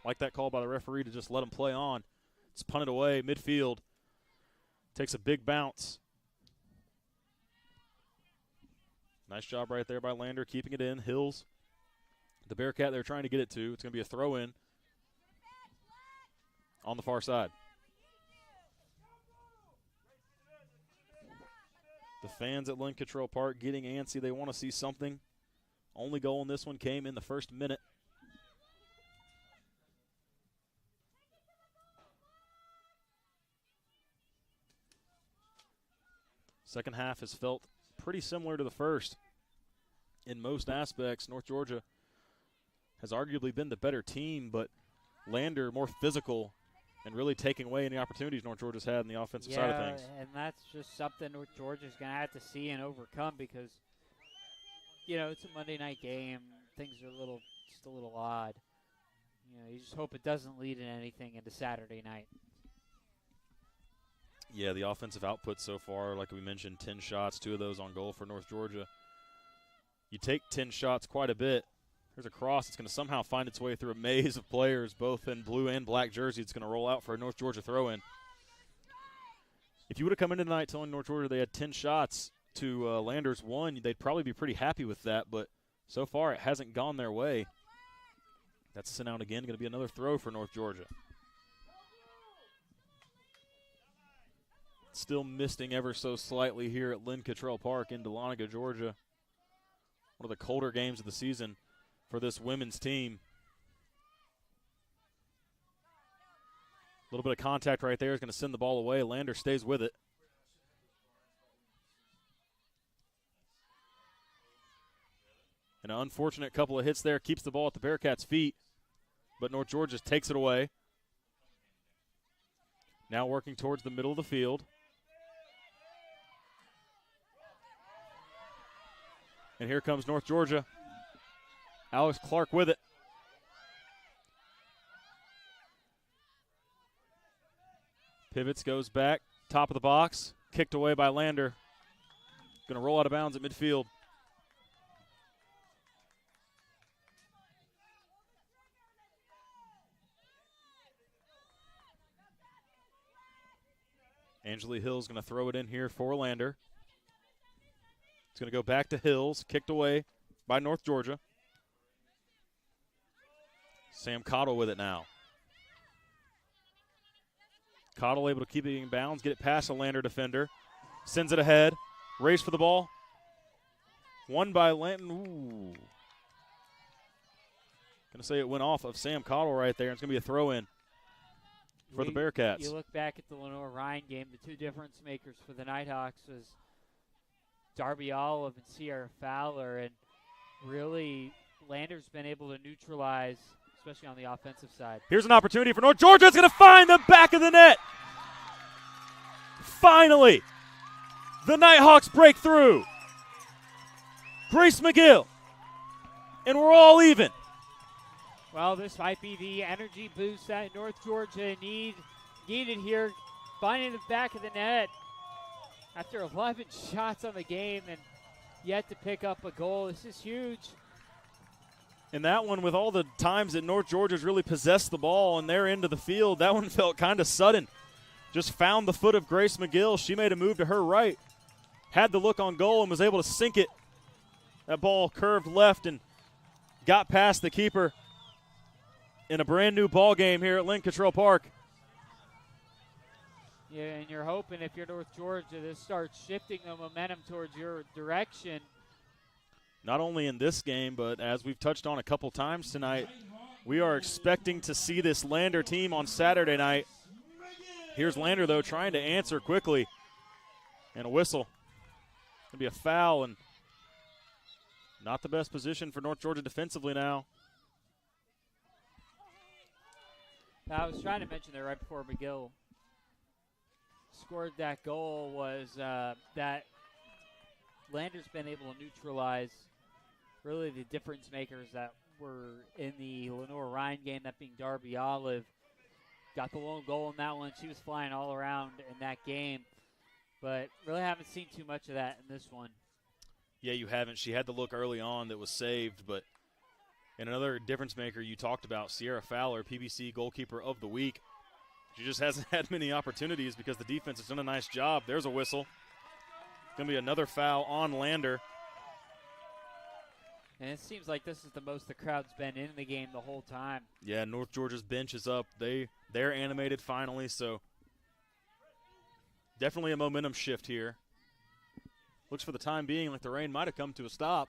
Like that call by the referee to just let him play on. It's punted away midfield. Takes a big bounce. Nice job right there by Lander, keeping it in. Hills, the Bearcat they're trying to get it to. It's going to be a throw-in on the far side. The fans at Lynn Cottrell Park getting antsy. They want to see something. Only goal in this one came in the first minute. Second half has felt pretty similar to the first in most aspects. North Georgia has arguably been the better team, but Lander more physical and really taking away any opportunities North Georgia's had in the offensive side of things. And that's just something North Georgia's going to have to see and overcome because, you know, it's a Monday night game. Things are just a little odd. You know, you just hope it doesn't lead in anything into Saturday night. Yeah, the offensive output so far, like we mentioned, 10 shots, 2 of those on goal for North Georgia. You take 10 shots quite a bit. There's a cross. It's going to somehow find its way through a maze of players, both in blue and black jersey. It's going to roll out for a North Georgia throw-in. If you would have come into tonight telling North Georgia they had 10 shots to Lander's 1, they'd probably be pretty happy with that, but so far it hasn't gone their way. That's sent out again. Going to be another throw for North Georgia. Still misting ever so slightly here at Lynn Cottrell Park in Dahlonega, Georgia. One of the colder games of the season for this women's team. A little bit of contact right there is going to send the ball away. Lander stays with it. An unfortunate couple of hits there keeps the ball at the Bearcats' feet, but North Georgia takes it away. Now working towards the middle of the field. And here comes North Georgia. Alex Clark with it. Pivots, goes back, top of the box, kicked away by Lander. Going to roll out of bounds at midfield. Angeli Hill's going to throw it in here for Lander. It's going to go back to Hills, kicked away by North Georgia. Sam Cottle with it now. Cottle able to keep it in bounds, get it past a Lander defender. Sends it ahead. Race for the ball. Won by Lanton. Ooh. Going to say it went off of Sam Cottle right there. It's going to be a throw-in for the Bearcats. You look back at the Lenore-Ryan game, the two difference makers for the Nighthawks was Darby Olive and Sierra Fowler, and really Lander's been able to neutralize, especially on the offensive side. Here's an opportunity for North Georgia. It's going to find the back of the net. Finally, the Nighthawks break through. Grace McGill, and we're all even. Well, this might be the energy boost that North Georgia needed here, finding the back of the net after 11 shots on the game and yet to pick up a goal. This is huge. And that one, with all the times that North Georgia's really possessed the ball and they're into the field, that one felt kind of sudden. Just found the foot of Grace McGill. She made a move to her right, had the look on goal and was able to sink it. That ball curved left and got past the keeper in a brand new ball game here at Lynn Cottrell Park. Yeah, and you're hoping if you're North Georgia, this starts shifting the momentum towards your direction. Not only in this game, but as we've touched on a couple times tonight, we are expecting to see this Lander team on Saturday night. Here's Lander, though, trying to answer quickly. And a whistle. Going to be a foul, and not the best position for North Georgia defensively now. I was trying to mention there right before McGill scored that goal was that Lander's been able to neutralize really the difference makers that were in the Lenore-Ryan game, that being Darby Olive. Got the lone goal in that one. She was flying all around in that game, but really haven't seen too much of that in this one. Yeah, you haven't. She had the look early on that was saved, but and another difference maker you talked about, Sierra Fowler, PBC goalkeeper of the week. She just hasn't had many opportunities because the defense has done a nice job. There's a whistle. Going to be another foul on Lander. And it seems like this is the most the crowd's been in the game the whole time. Yeah, North Georgia's bench is up. They're animated finally, so definitely a momentum shift here. Looks for the time being like the rain might have come to a stop.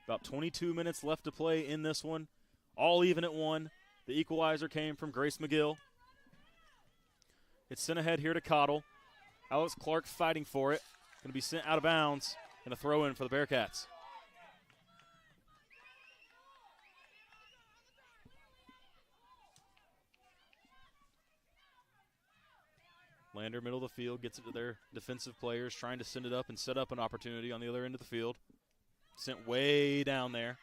About 22 minutes left to play in this one. All even at 1. The equalizer came from Grace McGill. It's sent ahead here to Cottle. Alex Clark fighting for it. Going to be sent out of bounds. And a throw in for the Bearcats. Lander, middle of the field, gets it to their defensive players, trying to send it up and set up an opportunity on the other end of the field. Sent way down there.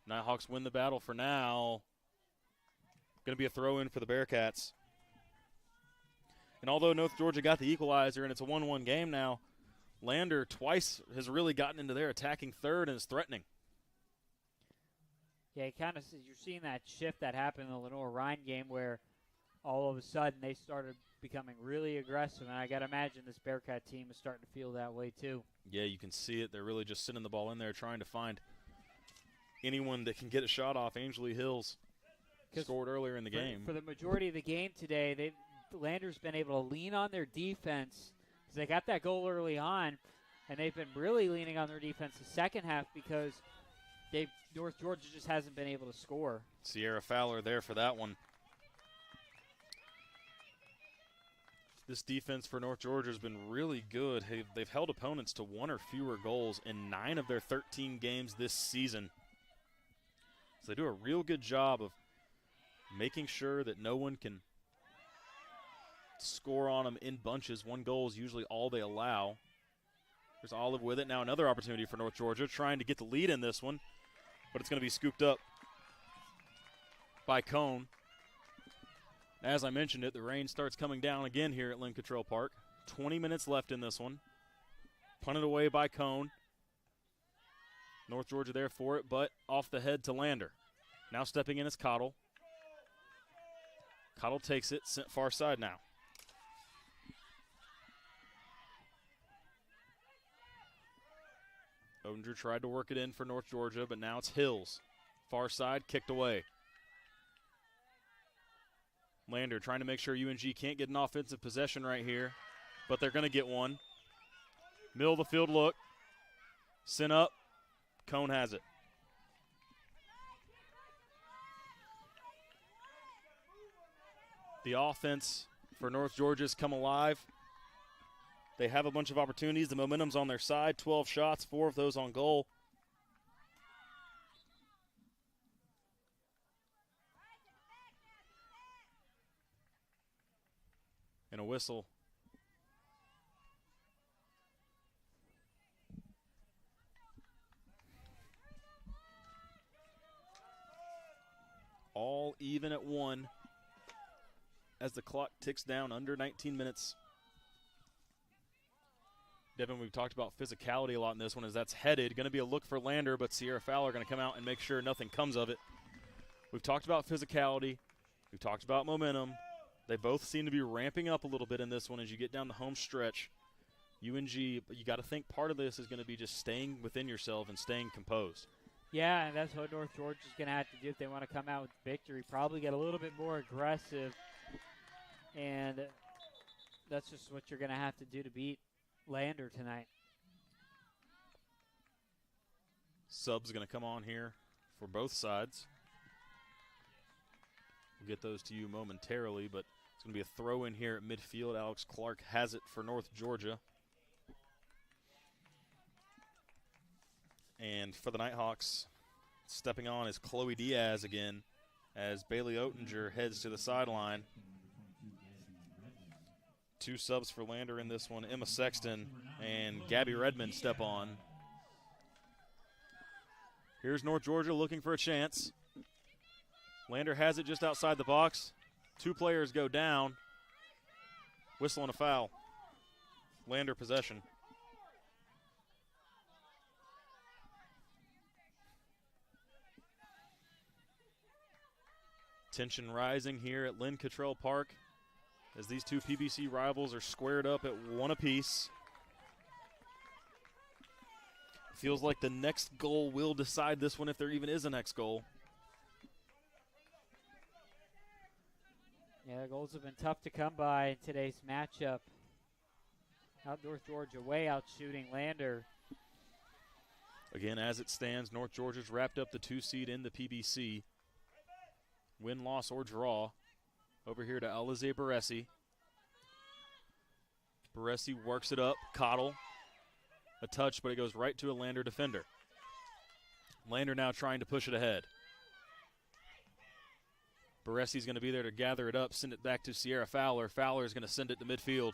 Nighthawks win the battle for now. Going to be a throw-in for the Bearcats. And although North Georgia got the equalizer and it's a 1-1 game now, Lander twice has really gotten into their attacking third and is threatening. Yeah, you're seeing that shift that happened in the Lenore-Ryan game where all of a sudden they started becoming really aggressive, and I got to imagine this Bearcat team is starting to feel that way too. Yeah, you can see it. They're really just sending the ball in there trying to find anyone that can get a shot off. Angeli Hills scored earlier in the game. For the majority of the game today, Lander's been able to lean on their defense because they got that goal early on, and they've been really leaning on their defense the second half because North Georgia just hasn't been able to score. Sierra Fowler there for that one. This defense for North Georgia has been really good. They've held opponents to 1 or fewer goals in 9 of their 13 games this season. So they do a real good job of making sure that no one can score on them in bunches. 1 goal is usually all they allow. There's Olive with it. Now another opportunity for North Georgia, trying to get the lead in this one. but it's going to be scooped up by Cone. As I mentioned it, the rain starts coming down again here at Lynn Cottrell Park. 20 minutes left in this one. Punted away by Cone. North Georgia there for it, but off the head to Lander. Now stepping in is Cottle. Cottle takes it, sent far side now. Odinger tried to work it in for North Georgia, but now it's Hills. Far side, kicked away. Lander trying to make sure UNG can't get an offensive possession right here, but they're going to get one. Middle of the field look. Sent up. Cone has it. The offense for North Georgia's come alive. They have a bunch of opportunities. The momentum's on their side. 12 shots, 4 of those on goal. And a whistle. All even at 1 as the clock ticks down under 19 minutes. Devin, we've talked about physicality a lot in this one as that's headed. Going to be a look for Lander, but Sierra Fowler going to come out and make sure nothing comes of it. We've talked about physicality. We've talked about momentum. They both seem to be ramping up a little bit in this one as you get down the home stretch. UNG, but you got to think part of this is going to be just staying within yourself and staying composed. Yeah, and that's what North Georgia's going to have to do if they want to come out with victory. Probably get a little bit more aggressive, and that's just what you're going to have to do to beat Lander tonight. Subs going to come on here for both sides. We'll get those to you momentarily, but it's going to be a throw in here at midfield. Alex Clark has it for North Georgia. And for the Nighthawks, stepping on is Chloe Diaz again as Bailey Oettinger heads to the sideline. 2 subs for Lander in this one. Emma Sexton and Gabby Redmond step on. Here's North Georgia looking for a chance. Lander has it just outside the box. 2 players go down. Whistle and a foul. Lander possession. Tension rising here at Lynn Cottrell Park as these 2 PBC rivals are squared up at 1 apiece. Feels like the next goal will decide this one if there even is a next goal. Yeah, the goals have been tough to come by in today's matchup. Out North Georgia way out shooting Lander. Again, as it stands, North Georgia's wrapped up the 2 seed in the PBC. Win, loss, or draw. Over here to Alize Baresi. Baresi works it up. Cottle. A touch, but it goes right to a Lander defender. Lander now trying to push it ahead. Baresi's going to be there to gather it up, send it back to Sierra Fowler. Fowler is going to send it to midfield.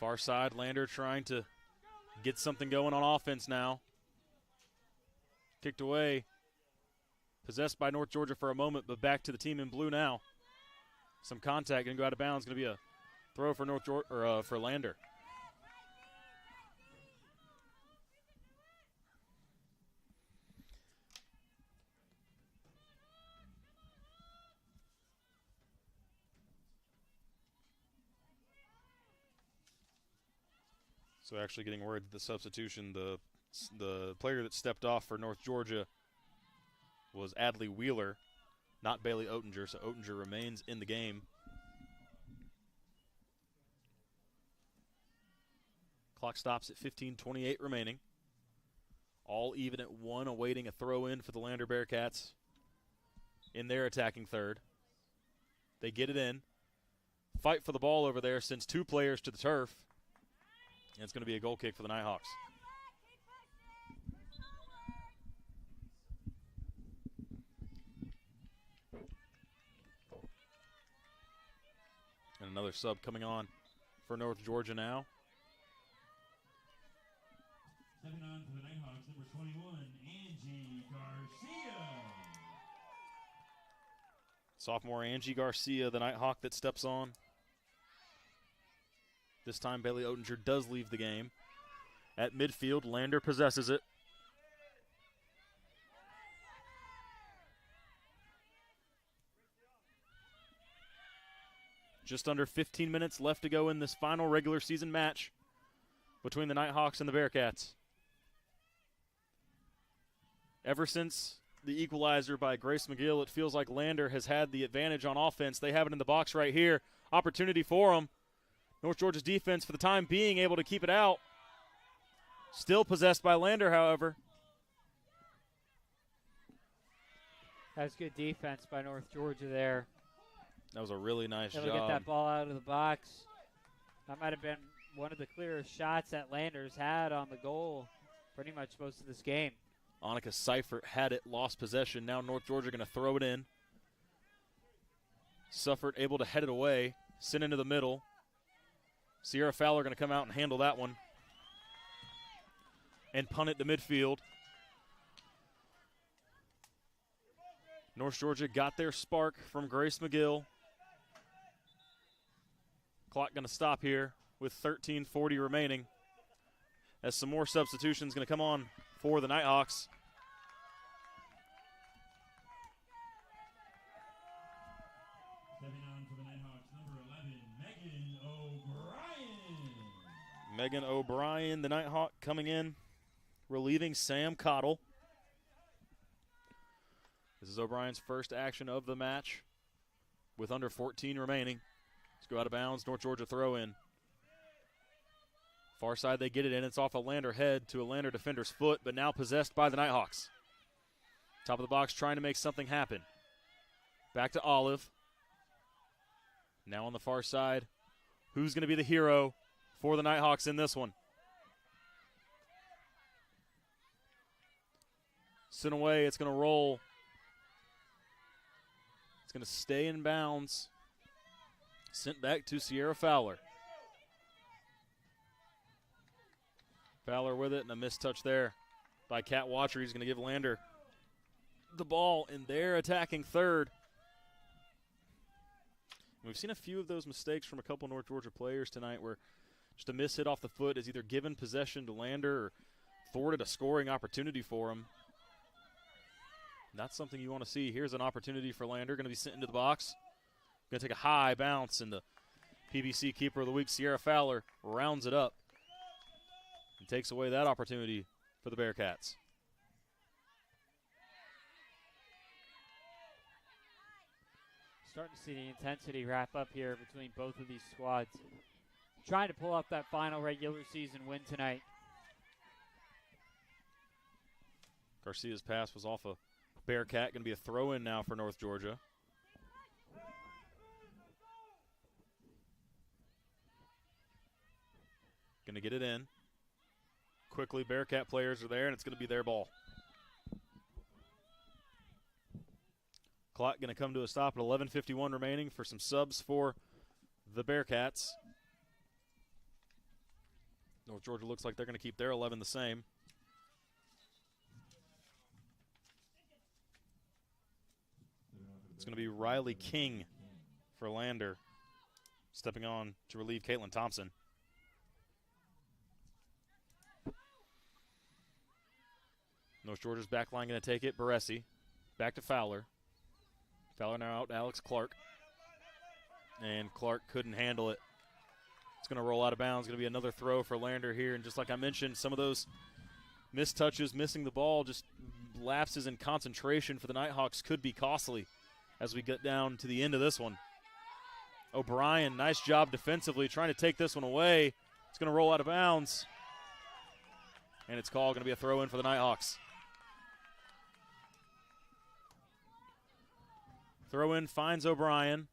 Far side, Lander trying to get something going on offense now. Kicked away. Possessed by North Georgia for a moment, but back to the team in blue now. Some contact, going to go out of bounds. Going to be a throw for for Lander. So actually getting word that the substitution, the player that stepped off for North Georgia was Adley Wheeler, not Bailey Oettinger, so Oettinger remains in the game. Clock stops at 15:28 remaining. All even at 1, awaiting a throw in for the Lander Bearcats in their attacking third. They get it in. Fight for the ball over there, sends 2 players to the turf. And it's going to be a goal kick for the Nighthawks. And another sub coming on for North Georgia now. Stepping on for the Nighthawks, number 21, Angie Garcia. Sophomore Angie Garcia, the Nighthawk that steps on. This time Bailey Oettinger does leave the game. At midfield, Lander possesses it. Just under 15 minutes left to go in this final regular season match between the Nighthawks and the Bearcats. Ever since the equalizer by Grace McGill, it feels like Lander has had the advantage on offense. They have it in the box right here. Opportunity for them. North Georgia's defense, for the time being, able to keep it out. Still possessed by Lander, however. That's good defense by North Georgia there. That was a really nice job. Able to get that ball out of the box. That might have been one of the clearest shots that Landers had on the goal pretty much most of this game. Annika Seifert had it, lost possession. Now North Georgia going to throw it in. Seifert able to head it away, send into the middle. Sierra Fowler going to come out and handle that one and punt it to midfield. North Georgia got their spark from Grace McGill. Clock going to stop here with 13:40 remaining as some more substitutions going to come on for the Nighthawks. Stepping on for the Nighthawks, number 11, Megan O'Brien. Megan O'Brien, the Nighthawk, coming in, relieving Sam Cottle. This is O'Brien's first action of the match with under 14 remaining. Let's go out of bounds. North Georgia throw in. Far side, they get it in. It's off a Lander head to a Lander defender's foot, but now possessed by the Nighthawks. Top of the box trying to make something happen. Back to Olive. Now on the far side, who's going to be the hero for the Nighthawks in this one? Sent away, it's going to roll. It's going to stay in bounds. Sent back to Sierra Fowler. Fowler with it, and a missed touch there by Kat Watcher. He's going to give Lander the ball in their attacking third. We've seen a few of those mistakes from a couple North Georgia players tonight where just a miss hit off the foot has either given possession to Lander or thwarted a scoring opportunity for him. That's something you want to see. Here's an opportunity for Lander. Going to be sent into the box. Going to take a high bounce, and the PBC Keeper of the Week, Sierra Fowler, rounds it up and takes away that opportunity for the Bearcats. Starting to see the intensity wrap up here between both of these squads. Trying to pull up that final regular season win tonight. Garcia's pass was off a Bearcat. Going to be a throw-in now for North Georgia. Going to get it in. Quickly, Bearcat players are there, and it's going to be their ball. Clock going to come to a stop at 11:51 remaining for some subs for the Bearcats. North Georgia looks like they're going to keep their 11 the same. It's going to be Riley King for Lander, stepping on to relieve Caitlin Thompson. North Georgia's back line going to take it. Baresi back to Fowler. Fowler now out to Alex Clark. And Clark couldn't handle it. It's going to roll out of bounds. Going to be another throw for Lander here. And just like I mentioned, some of those missed touches, missing the ball, just lapses in concentration for the Nighthawks could be costly as we get down to the end of this one. O'Brien, nice job defensively, trying to take this one away. It's going to roll out of bounds. And it's called going to be a throw-in for the Nighthawks. Throw-in finds O'Brien.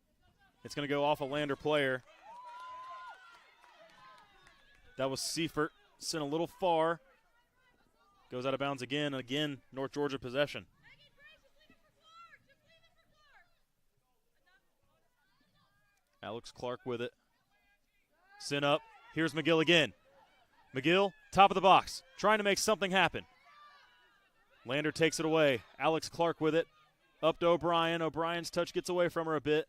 It's going to go off a Lander player. That was Seifert, sent a little far. Goes out of bounds again, and again, North Georgia possession. Alex Clark with it. Sent up. Here's McGill again. McGill, top of the box, trying to make something happen. Lander takes it away. Alex Clark with it. Up to O'Brien. O'Brien's touch gets away from her a bit.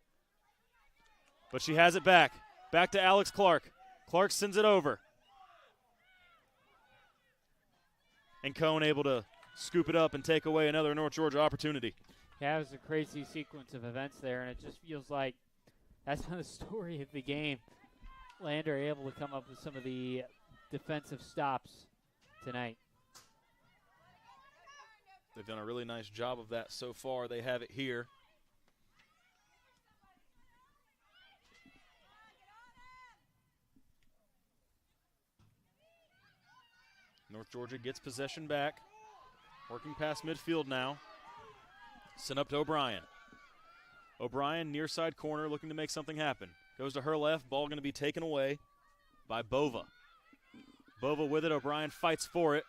But she has it back. Back to Alex Clark. Clark sends it over. And Cone able to scoop it up and take away another North Georgia opportunity. Yeah, it was a crazy sequence of events there, and it just feels like that's the story of the game. Lander able to come up with some of the defensive stops tonight. They've done a really nice job of that so far. They have it here. North Georgia gets possession back. Working past midfield now. Sent up to O'Brien. O'Brien, near side corner, looking to make something happen. Goes to her left. Ball going to be taken away by Bova. Bova with it. O'Brien fights for it.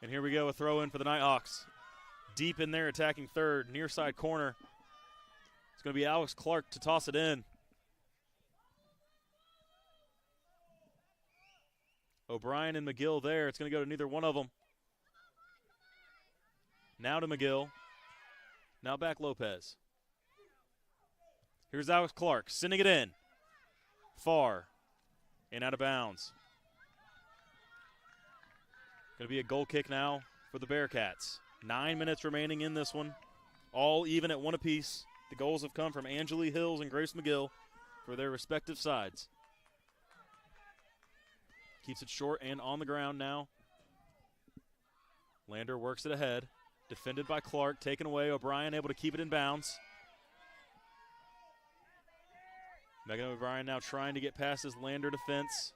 And here we go, a throw in for the Nighthawks. Deep in there, attacking third, near side corner. It's going to be Alex Clark to toss it in. O'Brien and McGill there. It's going to go to neither one of them. Now to McGill. Now back Lopez. Here's Alex Clark sending it in. Far and out of bounds. Going to be a goal kick now for the Bearcats. 9 minutes remaining in this one. All even at one apiece. The goals have come from Angeli Hills and Grace McGill for their respective sides. Keeps it short and on the ground now. Lander works it ahead. Defended by Clark, taken away. O'Brien able to keep it in bounds. Megan O'Brien now trying to get past his Lander defense.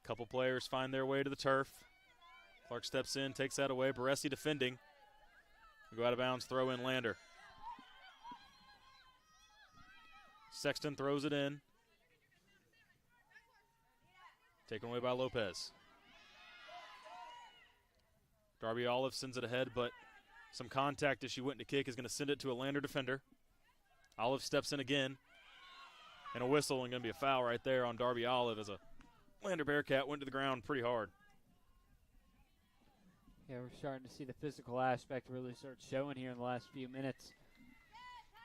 Couple players find their way to the turf. Clark steps in, takes that away. Baresi defending. We go out of bounds, throw in Lander. Sexton throws it in. Taken away by Lopez. Darby Olive sends it ahead, but some contact as she went to kick is going to send it to a Lander defender. Olive steps in again. And a whistle, and going to be a foul right there on Darby Olive as a Lander Bearcat went to the ground pretty hard. Yeah, we're starting to see the physical aspect really start showing here in the last few minutes.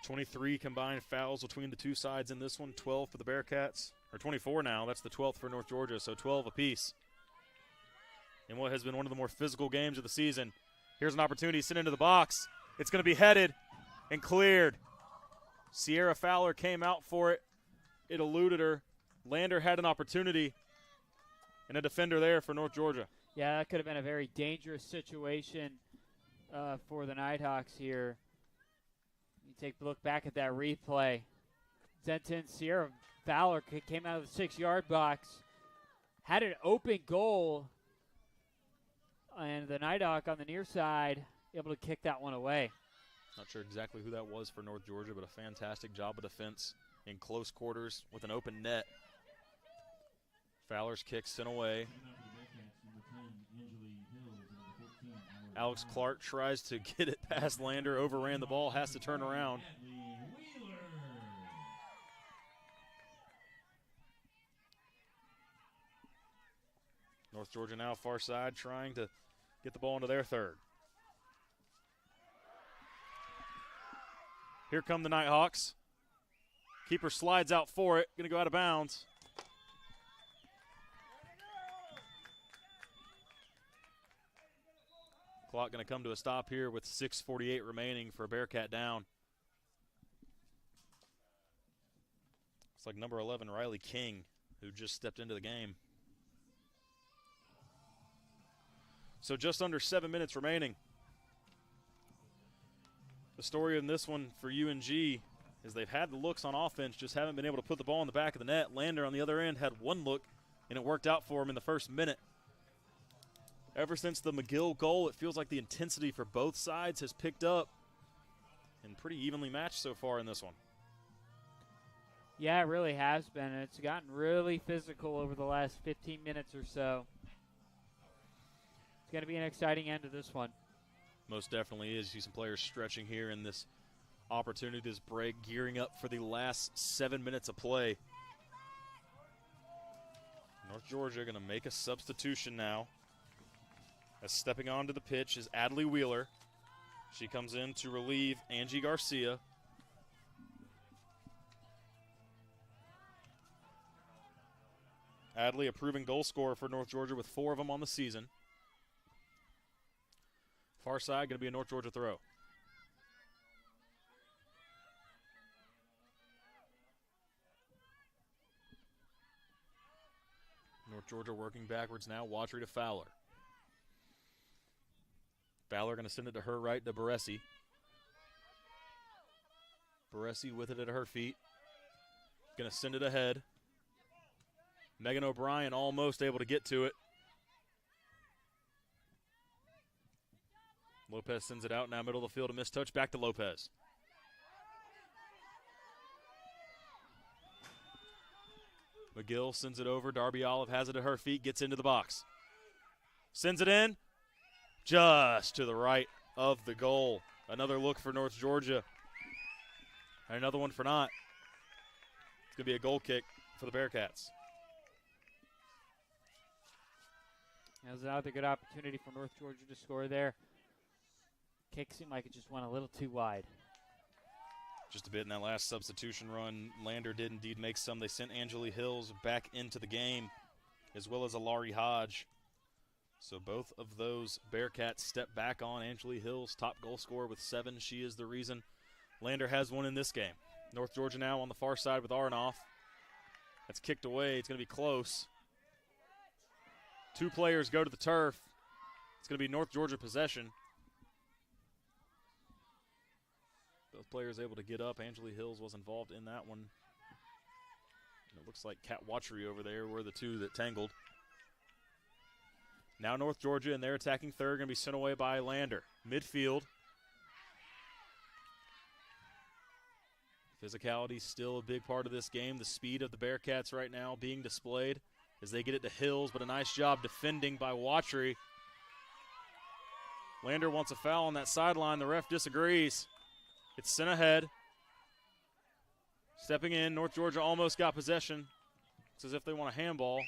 23 combined fouls between the two sides in this one, 12 for the Bearcats. Or 24 now, that's the 12th for North Georgia, so 12 apiece. In what has been one of the more physical games of the season. Here's an opportunity sent into the box. It's going to be headed and cleared. Sierra Fowler came out for it. It eluded her. Lander had an opportunity. And a defender there for North Georgia. Yeah, that could have been a very dangerous situation for the Nighthawks here. You take a look back at that replay. Zenton Sierra Fowler came out of the 6-yard box, had an open goal, and the Nighthawk on the near side able to kick that one away. Not sure exactly who that was for North Georgia, but a fantastic job of defense in close quarters with an open net. Fowler's kick sent away. Alex Clark tries to get it past Lander, overran the ball, has to turn around. North Georgia now far side trying to get the ball into their third. Here come the Nighthawks. Keeper slides out for it, going to go out of bounds. Clock going to come to a stop here with 6:48 remaining for a Bearcat down. It's like number 11, Riley King, who just stepped into the game. So just under 7 minutes remaining. The story in this one for UNG is they've had the looks on offense, just haven't been able to put the ball in the back of the net. Lander on the other end had one look, and it worked out for him in the first minute. Ever since the McGill goal, it feels like the intensity for both sides has picked up and pretty evenly matched so far in this one. Yeah, it really has been. It's gotten really physical over the last 15 minutes or so. It's going to be an exciting end to this one. Most definitely is. See some players stretching here in this opportunity, this break, gearing up for the last 7 minutes of play. North Georgia going to make a substitution now. As stepping onto the pitch is Adley Wheeler. She comes in to relieve Angie Garcia. Adley, a proven goal scorer for North Georgia with 4 of them on the season. Far side, going to be a North Georgia throw. North Georgia working backwards now. Watry to Fowler. Fowler going to send it to her right to Baresi. Baresi with it at her feet. Going to send it ahead. Megan O'Brien almost able to get to it. Lopez sends it out now, middle of the field, a missed touch, back to Lopez. McGill sends it over, Darby Olive has it at her feet, gets into the box. Sends it in, just to the right of the goal. Another look for North Georgia. And another one for Knott. It's going to be a goal kick for the Bearcats. That was another good opportunity for North Georgia to score there. Kick seemed like it just went a little too wide. Just a bit in that last substitution run. Lander did indeed make some. They sent Angeli Hills back into the game, as well as Alari Hodge. So both of those Bearcats step back on. Angeli Hills, top goal scorer with 7. She is the reason Lander has won in this game. North Georgia now on the far side with Aronoff. That's kicked away. It's going to be close. 2 players go to the turf. It's going to be North Georgia possession. Both players able to get up. Angeli Hills was involved in that one. And it looks like Kat Watchery over there were the 2 that tangled. Now North Georgia and their attacking third going to be sent away by Lander. Midfield. Physicality still a big part of this game. The speed of the Bearcats right now being displayed as they get it to Hills, but a nice job defending by Watchery. Lander wants a foul on that sideline. The ref disagrees. It's sent ahead. Stepping in, North Georgia almost got possession. It's as if they want a handball.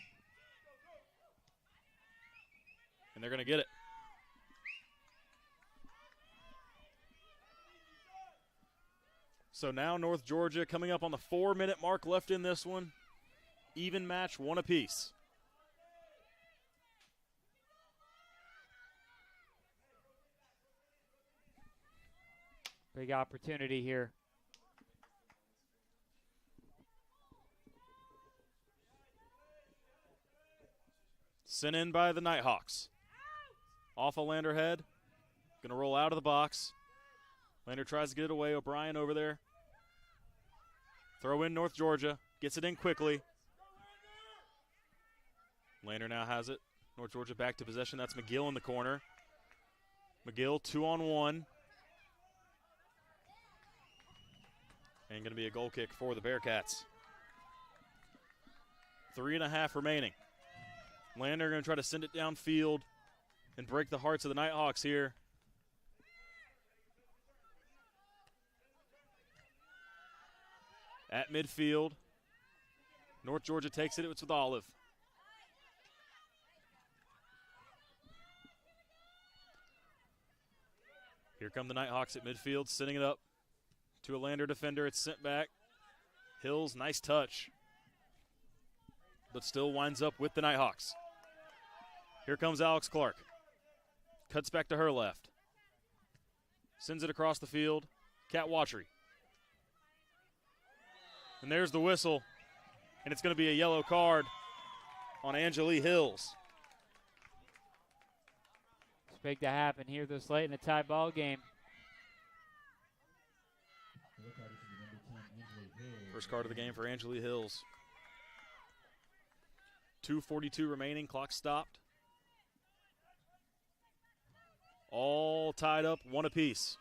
And they're going to get it. So now North Georgia coming up on the 4-minute mark left in this one. Even match, 1 apiece. Big opportunity here. Sent in by the Nighthawks. Off a Lander head. Going to roll out of the box. Lander tries to get it away. O'Brien over there. Throw in North Georgia. Gets it in quickly. Lander now has it. North Georgia back to possession. That's McGill in the corner. McGill 2-on-1. And going to be a goal kick for the Bearcats. 3.5 remaining. Lander going to try to send it downfield and break the hearts of the Nighthawks here. At midfield. North Georgia takes it. It's with Olive. Here come the Nighthawks at midfield, sending it up to a Lander defender. It's sent back. Hills, nice touch. But still winds up with the Nighthawks. Here comes Alex Clark. Cuts back to her left. Sends it across the field. Kat Watchery. And there's the whistle. And it's going to be a yellow card on Angeli Hills. It's big to happen here this late in a tie ball game. First card of the game for Angeli Hills. 2:42 remaining. Clock stopped. All tied up, 1 apiece.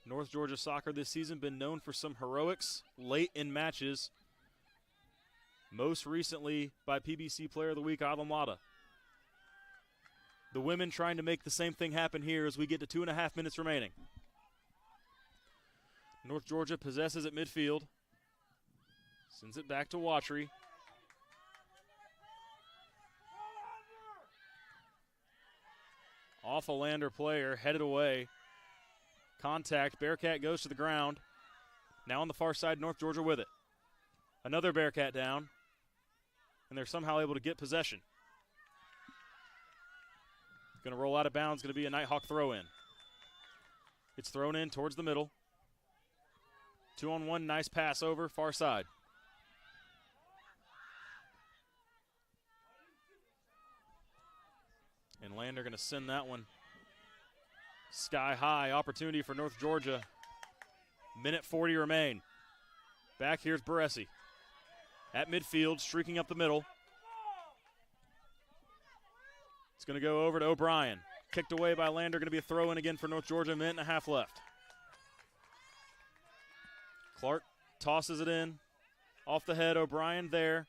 North Georgia soccer this season been known for some heroics late in matches. most recently by PBC Player of the Week, Alamada. The women trying to make the same thing happen here as we get to 2.5 minutes remaining. North Georgia possesses at midfield. Sends it back to Watry. Off a Lander player, headed away. Contact, Bearcat goes to the ground. Now on the far side, North Georgia with it. Another Bearcat down. And they're somehow able to get possession. Going to roll out of bounds, going to be a Nighthawk throw-in. It's thrown in towards the middle. 2-on-1, nice pass over, far side. And Lander going to send that one sky high. Opportunity for North Georgia. Minute 40 remain. Back here's Baresi. At midfield, streaking up the middle. It's going to go over to O'Brien. Kicked away by Lander. Going to be a throw-in again for North Georgia. 1.5 minutes left. Clark tosses it in. Off the head, O'Brien there.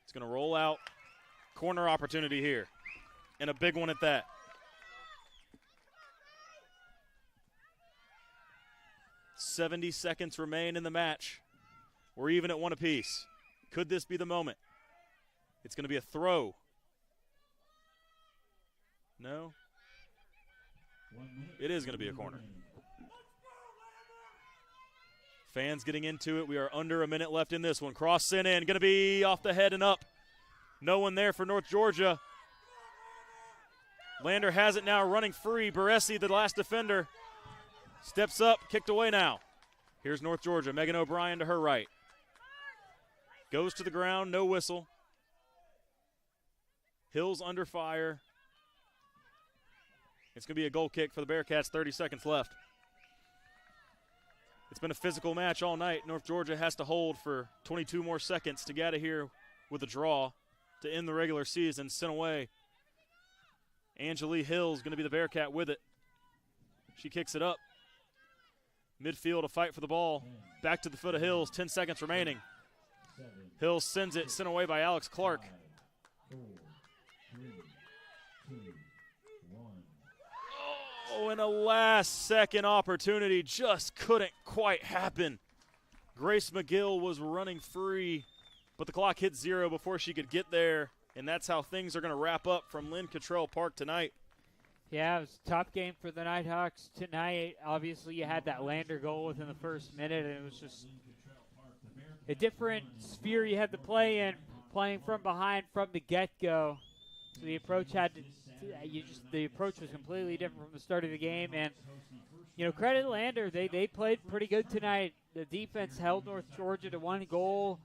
It's going to roll out. Corner opportunity here. And a big one at that. "70 seconds remain in the match. We're even at 1 apiece. Could this be the moment? It's going to be a throw. No. It is going to be a corner. Fans getting into it. We are under a minute left in this one. Cross sent in. Going to be off the head and up. No one there for North Georgia. Lander has it now, running free. Baresi, the last defender, steps up, kicked away now. Here's North Georgia. Megan O'Brien to her right. Goes to the ground, no whistle. Hills under fire. It's going to be a goal kick for the Bearcats, 30 seconds left. It's been a physical match all night. North Georgia has to hold for 22 more seconds to get out of here with a draw to end the regular season. Sent away. Angelique Hill's going to be the Bearcat with it. She kicks it up. Midfield, a fight for the ball. Back to the foot of Hills, 10 seconds remaining. Hills sends it, sent away by Alex Clark. 5, 4, 3, 2, 1. Oh, and a last-second opportunity just couldn't quite happen. Grace McGill was running free, but the clock hit 0 before she could get there. And that's how things are going to wrap up from Lynn Cottrell Park tonight. Yeah, it was a tough game for the Nighthawks tonight. Obviously, you had that Lander goal within the first minute, and it was just a different sphere you had to play in, playing from behind from the get-go. So the approach the approach was completely different from the start of the game. And credit Lander, they played pretty good tonight. The defense held North Georgia to 1 goal,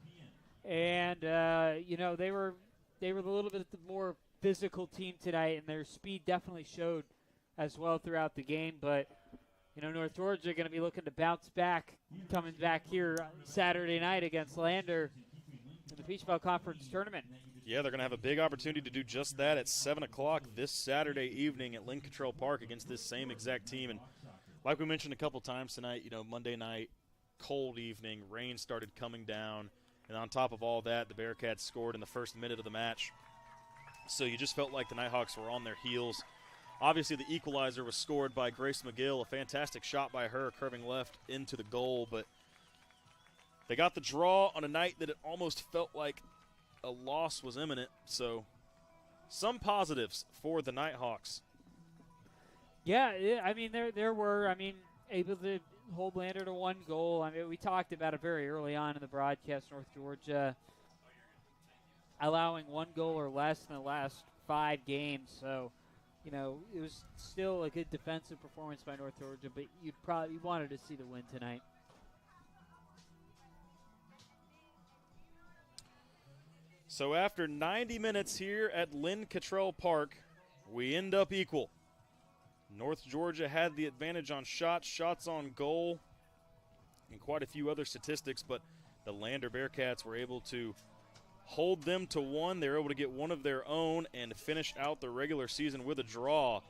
and they were a little bit more physical team tonight, and their speed definitely showed as well throughout the game. But, North Georgia going to be looking to bounce back, coming back here Saturday night against Lander in the Peach Belt Conference Tournament. Yeah, they're going to have a big opportunity to do just that at 7 o'clock this Saturday evening at Lynn Cottrell Park against this same exact team. And like we mentioned a couple times tonight, Monday night, cold evening, rain started coming down. And on top of all that, the Bearcats scored in the first minute of the match. So you just felt like the Nighthawks were on their heels. Obviously, the equalizer was scored by Grace McGill, a fantastic shot by her, curving left into the goal. But they got the draw on a night that it almost felt like a loss was imminent. So some positives for the Nighthawks. Yeah, there were, able to hold Lander to 1 goal. We talked about it very early on in the broadcast. North Georgia allowing 1 goal or less in the last 5 games. So, it was still a good defensive performance by North Georgia, but you wanted to see the win tonight. So after 90 minutes here at Lynn Cottrell Park, we end up equal. North Georgia had the advantage on shots on goal, and quite a few other statistics, but the Lander Bearcats were able to hold them to 1. They were able to get one of their own and finish out the regular season with a draw.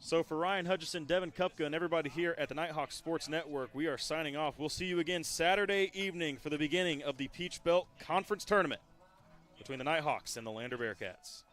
So for Ryan Hutchison, Devin Kupka, and everybody here at the Nighthawk Sports Network, we are signing off. We'll see you again Saturday evening for the beginning of the Peach Belt Conference Tournament between the Nighthawks and the Lander Bearcats.